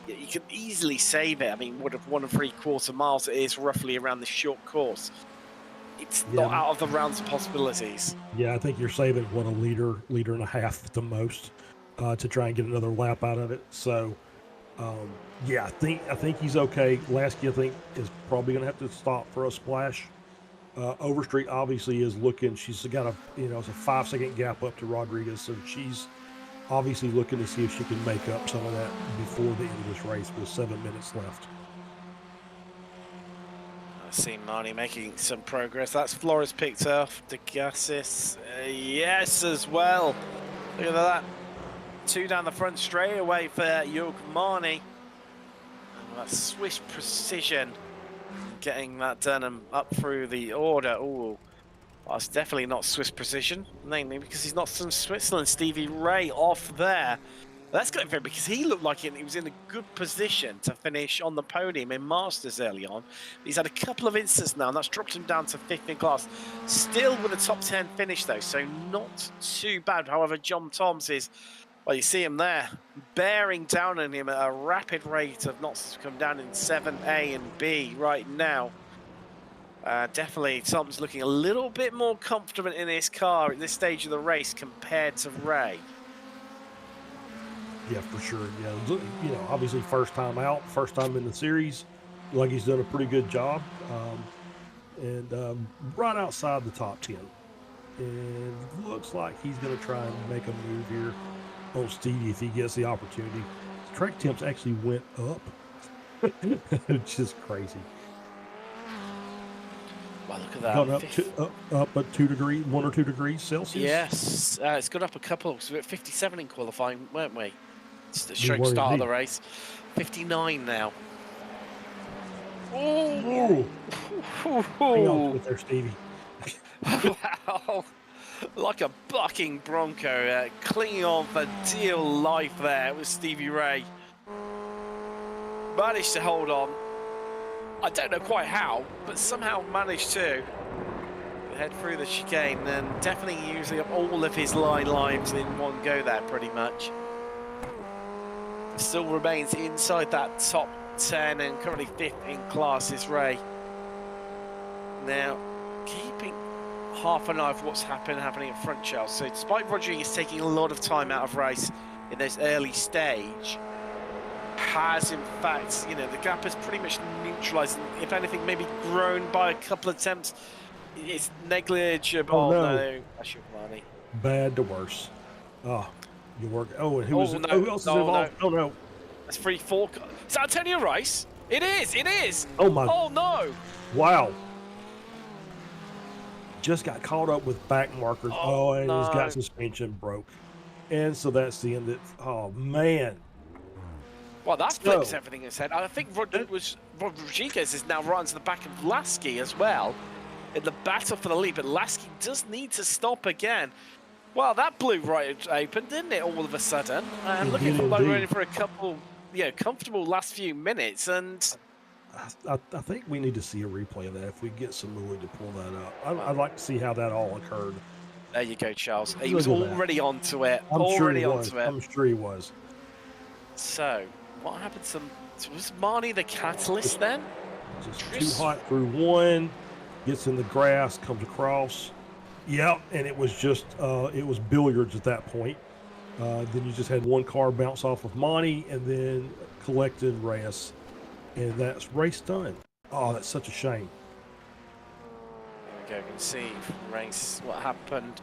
You can easily save it. What if 1 3/4 miles it is roughly around this short course. it's Yeah. not out of the realms of possibilities. Yeah, I think you're saving what, a liter and a half at the most to try and get another lap out of it. So, yeah, I think he's okay. Lasky, I think, is probably going to have to stop for a splash. Overstreet obviously is looking. She's got it's a 5-second gap up to Rodriguez, so she's obviously looking to see if she can make up some of that before the end of this race with 7 minutes left. I see Marnie making some progress. That's Flores picked off. DeGassis, yes, as well. Look at that. 2 down the front straight away for Jörg Marnie. And that Swiss precision, getting that done and up through the order. Oh, well, it's definitely not Swiss precision, namely because he's not from Switzerland. Stevie Ray off there. That's good for him because he looked like he was in a good position to finish on the podium in Masters early on. He's had a couple of instances now, and that's dropped him down to 5th in class. Still with a top 10 finish, though, so not too bad. However, John Toms is, well, you see him there, bearing down on him at a rapid rate of knots to come down in 7A and B right now. Definitely, Tom's looking a little bit more confident in his car at this stage of the race compared to Ray. Yeah, for sure. Yeah, obviously first time out, first time in the series. Like he's done a pretty good job, and right outside the top 10. And looks like he's going to try and make a move here on Stevie if he gets the opportunity. Track temps actually went up, which is crazy. Wow, look at that. Gone up but 2 degrees, 1 or 2 degrees Celsius. Yes, it's gone up a couple. So we're at 57 in qualifying, weren't we? It's the straight were start indeed. of the race. 59 now. Ooh. Hang on with there, Stevie. Wow. Like a bucking bronco, clinging on for dear life there. It was Stevie Ray. Managed to hold on. I don't know quite how, but somehow managed to head through the chicane and definitely using up all of his lives in one go there, pretty much. Still remains inside that top 10 and currently 5th in class is Ray. Now, keeping half an eye of what's happening in front, Charles. So despite Rodriguez taking a lot of time out of race in this early stage, has in fact, the gap has pretty much neutralized, and if anything, maybe grown by a couple of attempts. It's negligible. Oh, no. That's your money. Bad to worse. Oh, you work. Oh, and who else is involved? No. Oh, no. That's 3-4. Is that Antonio Rice? It is. Oh, my. Oh, no. Wow. Just got caught up with back markers. And no. He's got suspension broke. And so that's the end of, oh, man. Well, that flips everything in his head. I think Rodriguez is now right onto the back of Lasky as well in the battle for the lead, but Lasky does need to stop again. Well, that blew right open, didn't it, all of a sudden? And looking for running for a couple, comfortable last few minutes, and I think we need to see a replay of that if we get some movie to pull that up. I'd like to see how that all occurred. There you go, Charles. He was already onto it. I'm sure he was. So, what happened to... Was Marnie the catalyst then? Just too hot through one, gets in the grass, comes across. Yep, and it was just, it was billiards at that point. Then you just had one car bounce off of Monty and then collected Reyes. And that's race done. Oh, that's such a shame. There we go, you can see race what happened.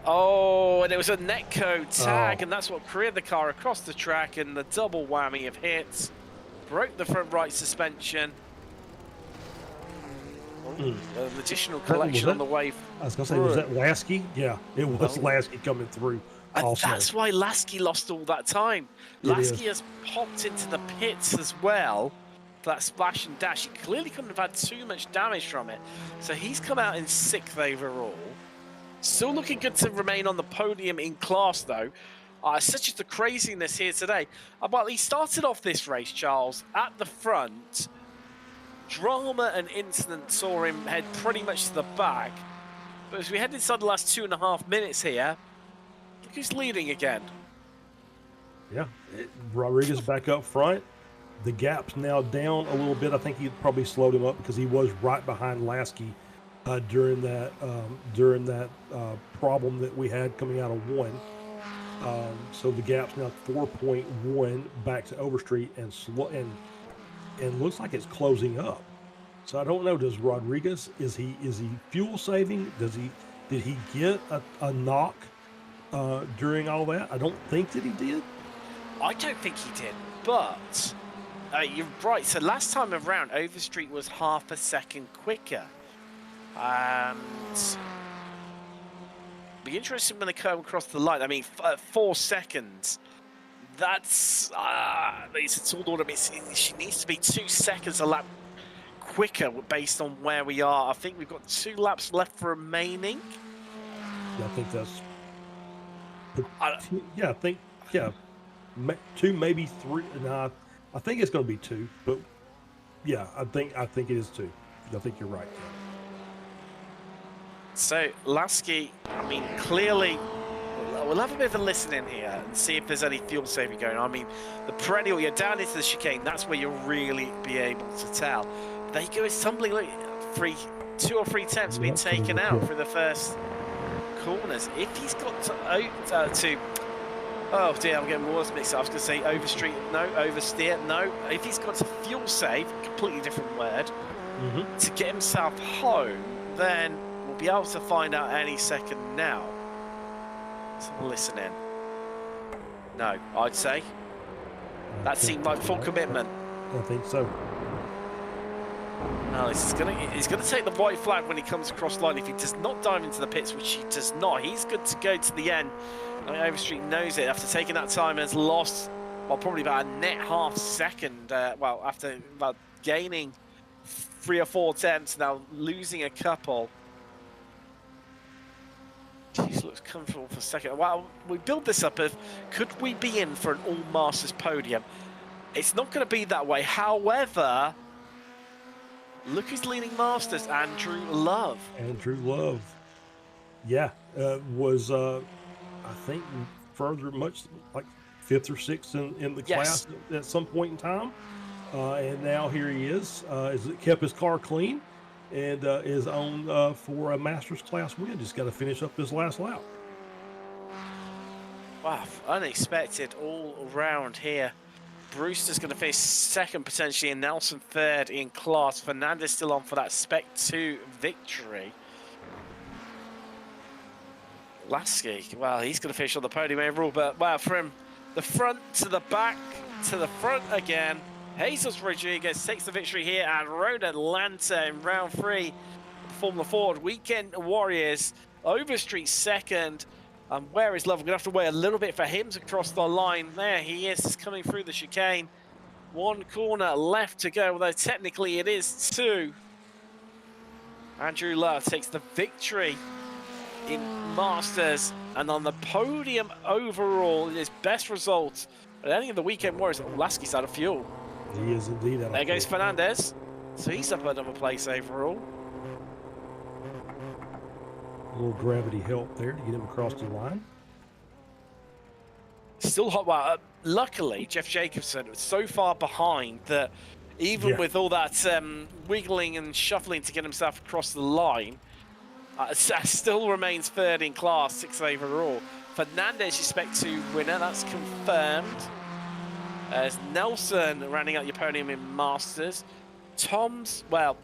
Oh, and it was a netcode tag, and that's what cleared the car across the track, and the double whammy of hits. Broke the front right suspension. An additional collection on the way. I was going to say, was that Lasky? Yeah, it was Lasky coming through. Also. That's why Lasky lost all that time. Lasky has popped into the pits as well for that splash and dash. He clearly couldn't have had too much damage from it. So he's come out in 6th overall. Still looking good to remain on the podium in class, though. Such is the craziness here today. But he started off this race, Charles, at the front. Drama and incident saw him head pretty much to the back. But as we head inside the last 2.5 minutes here, look who's leading again. Yeah, Rodriguez back up front. The gap's now down a little bit. I think he probably slowed him up because he was right behind Lasky during that problem that we had coming out of 1. So the gap's now 4.1 back to Overstreet and looks like it's closing up. So I don't know. Does Rodriguez is he fuel saving? Did he get a knock during all that? I don't think that he did. I don't think he did, but you're right. So last time around, Overstreet was half a second quicker. And be interesting when they come across the line. I mean, 4 seconds. That's it's a tall order. She needs to be 2 seconds a lap quicker based on where we are. I think we've got 2 laps left remaining. Yeah, I think that's. I think 2, maybe 3. Nah, I think it's going to be 2. But yeah, I think it is 2. I think you're right. So Lasky, I mean, clearly, we'll have a bit of a listen in here and see if there's any fuel saving going on. I mean, the perennial, you're down into the chicane, that's where you'll really be able to tell. There you go, it's tumbling, look, 2 or 3 attempts being taken out through the first corners. If he's got to oh dear, I'm getting words mixed up. I was going to say overstreet, no, oversteer, no. If he's got to fuel save, completely different word, to get himself home, then we'll be able to find out any second now. So listen in. No, I'd say. That seemed like full commitment. I think so. No, he's gonna take the white flag when he comes across the line. If he does not dive into the pits, which he does not, he's good to go to the end. I mean, Overstreet knows it after taking that time and has lost, well, probably about a net half second. Well, after about gaining 3 or 4 attempts, now losing a couple. Jeez, looks comfortable for a second. Well, we build this up of, could we be in for an all-Masters podium? It's not going to be that way. However, look who's leading Masters, Andrew Love. Andrew Love. Yeah, was, I think, further much like 5th or 6th in the class at some point in time. And now here he is. Kept his car clean. And is on for a Masters class win. Just got to finish up this last lap. Wow, unexpected all around here. Brewster's going to finish 2nd potentially, and Nelson 3rd in class. Fernandez still on for that Spec 2 victory. Lasky, well, he's going to finish on the podium overall, but wow, from the front to the back to the front again. Jesus Rodriguez takes the victory here at Road Atlanta in round 3. Formula Ford Weekend Warriors. Overstreet 2nd. Where is Love? We're going to have to wait a little bit for him to cross the line. There he is, coming through the chicane. 1 corner left to go, although technically it is 2. Andrew Love takes the victory in Masters, and on the podium overall, his best result at any of the Weekend Warriors. Lasky's out of fuel. He is indeed. There goes Fernandez. So he's up another place overall. A little gravity help there to get him across the line. Still hot. Well, luckily, Jeff Jacobson was so far behind that even with all that wiggling and shuffling to get himself across the line, still remains 3rd in class, 6th overall. Fernandez, you Spec 2 winner. That's confirmed. As Nelson rounding out your podium in Masters. Tom's, well,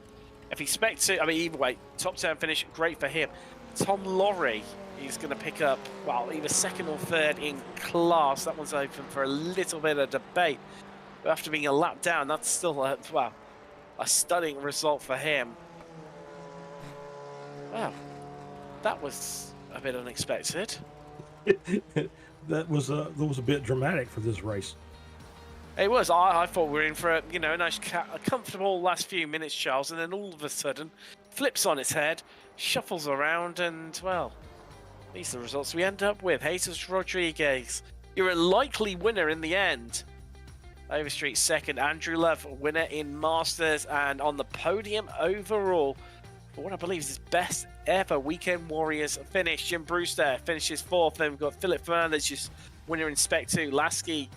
if he Spec 2, I mean, either way, top 10 finish, great for him. Tom Lorry, he's going to pick up, well, either 2nd or 3rd in class. That one's open for a little bit of debate. But after being a lap down, that's still, a stunning result for him. Wow, that was a bit unexpected. that was a bit dramatic for this race. It was. I thought we were in for a nice, comfortable last few minutes, Charles, and then all of a sudden, flips on its head, shuffles around, and well, these are the results we end up with. Jesus Rodriguez, you're a likely winner in the end. Overstreet 2nd, Andrew Love, winner in Masters, and on the podium overall for what I believe is his best ever Weekend Warriors finish. Jim Brewster finishes 4th. Then we've got Philip Fernandez, just winner in Spec 2. Lasky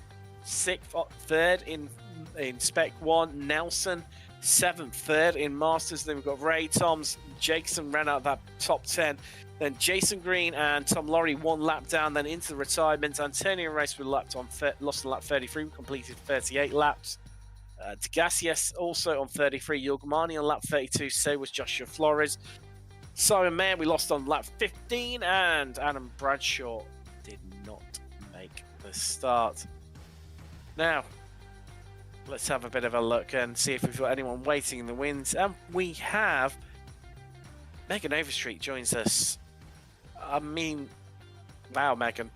6th, 3rd in in Spec 1. Nelson, 7th, 3rd in Masters. Then we've got Ray Toms. Jason ran out that top 10. Then Jason Green and Tom Laurie 1 lap down, then into the retirement. Antonio Race lost on lap 33, completed 38 laps. Degassius also on 33, Yogmani on lap 32, so was Joshua Flores. Simon Mayer we lost on lap 15, and Adam Bradshaw did not make the start. Now, let's have a bit of a look and see if we've got anyone waiting in the wings. And we have Megan Overstreet joins us. I mean, wow, Megan,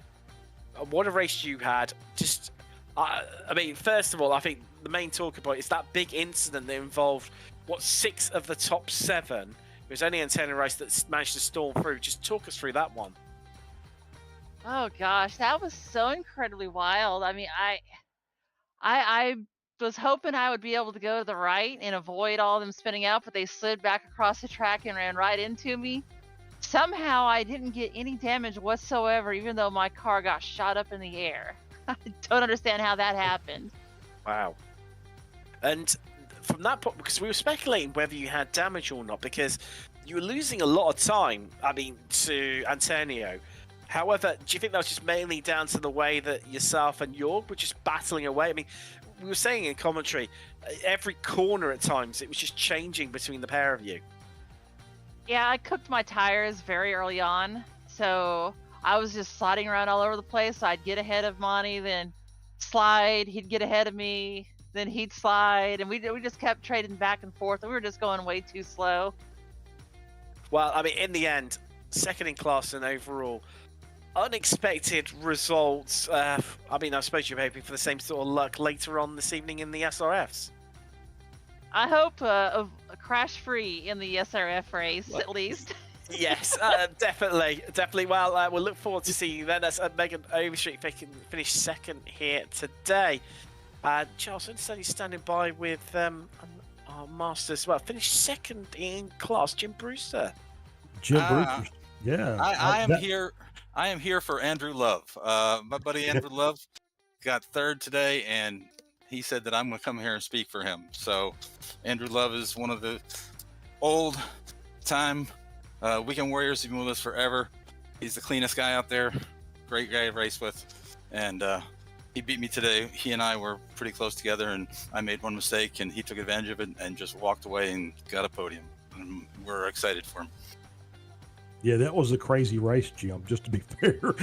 what a race you had. Just, I mean, first of all, I think the main talking point is that big incident that involved, 6 of the top 7. It was only Antonio Race that managed to storm through. Just talk us through that one. Oh gosh, that was so incredibly wild. I mean, I was hoping I would be able to go to the right and avoid all of them spinning out, but they slid back across the track and ran right into me. Somehow I didn't get any damage whatsoever, even though my car got shot up in the air. I don't understand how that happened. Wow. And from that point, because we were speculating whether you had damage or not, because you were losing a lot of time, I mean, to Antonio. However, do you think that was just mainly down to the way that yourself and Jorg were just battling away? I mean, we were saying in commentary, every corner at times, it was just changing between the pair of you. Yeah, I cooked my tires very early on, so I was just sliding around all over the place. So I'd get ahead of Monty, then slide, he'd get ahead of me, then he'd slide, and we just kept trading back and forth. We were just going way too slow. Well, I mean, in the end, 2nd in class and overall, unexpected results. I mean, I suppose you're hoping for the same sort of luck later on this evening in the SRFs. I hope a crash-free in the SRF race, at least. Yes, definitely. Well, we'll look forward to seeing you then. That's Megan Overstreet finish 2nd here today. Charles, I understand you're standing by with our Masters. Well, finished 2nd in class, Jim Brewster. Brewster, yeah. I am here for Andrew Love. My buddy Andrew Love got 3rd today, and he said that I'm going to come here and speak for him. So Andrew Love is one of the old-time weekend warriors. He's been with us forever. He's the cleanest guy out there. Great guy to race with. And he beat me today. He and I were pretty close together, and I made one mistake, and he took advantage of it and just walked away and got a podium. And we're excited for him. Yeah, that was a crazy race, Jim, just to be fair.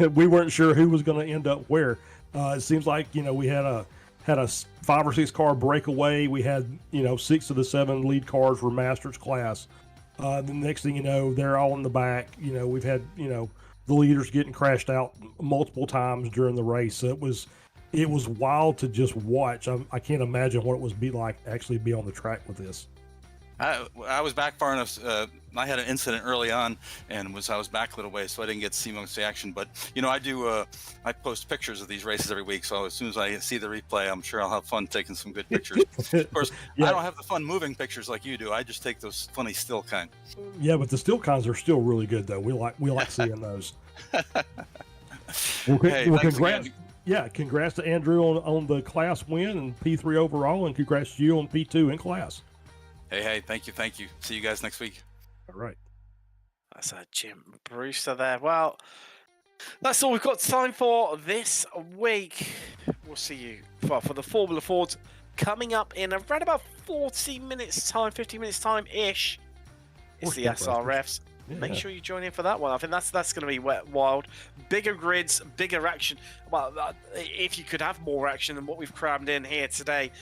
We weren't sure who was going to end up where. It seems like, we had a 5 or 6 car breakaway. We had, 6 of the 7 lead cars were Masters class. The next thing you know, they're all in the back. We've had, the leaders getting crashed out multiple times during the race. So it was wild to just watch. I can't imagine what it was be like to actually be on the track with this. I was back far enough. I had an incident early on, and I was back a little way, so I didn't get to see most of the action. But I post pictures of these races every week. So as soon as I see the replay, I'm sure I'll have fun taking some good pictures. Of course, yeah. I don't have the fun moving pictures like you do. I just take those funny still kind. Yeah, but the still kinds are still really good, though. We like seeing those. Congrats. Again. Yeah, congrats to Andrew on the class win and P3 overall, and congrats to you on P2 in class. Hey, thank you. See you guys next week. All right. That's Jim Brewster there. Well, that's all we've got time for this week. We'll see you for the Formula Ford coming up in around about 40 minutes time, 50 minutes time-ish. It's the SRFs. Yeah. Make sure you join in for that one. I think that's going to be wild. Bigger grids, bigger action. Well, if you could have more action than what we've crammed in here today,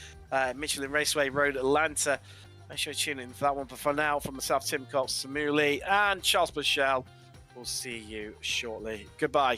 Michelin Raceway Road, Atlanta. Make sure you tune in for that one. But for now, from myself, Tim Cox, Samuli, and Charles Bushell, we'll see you shortly. Goodbye.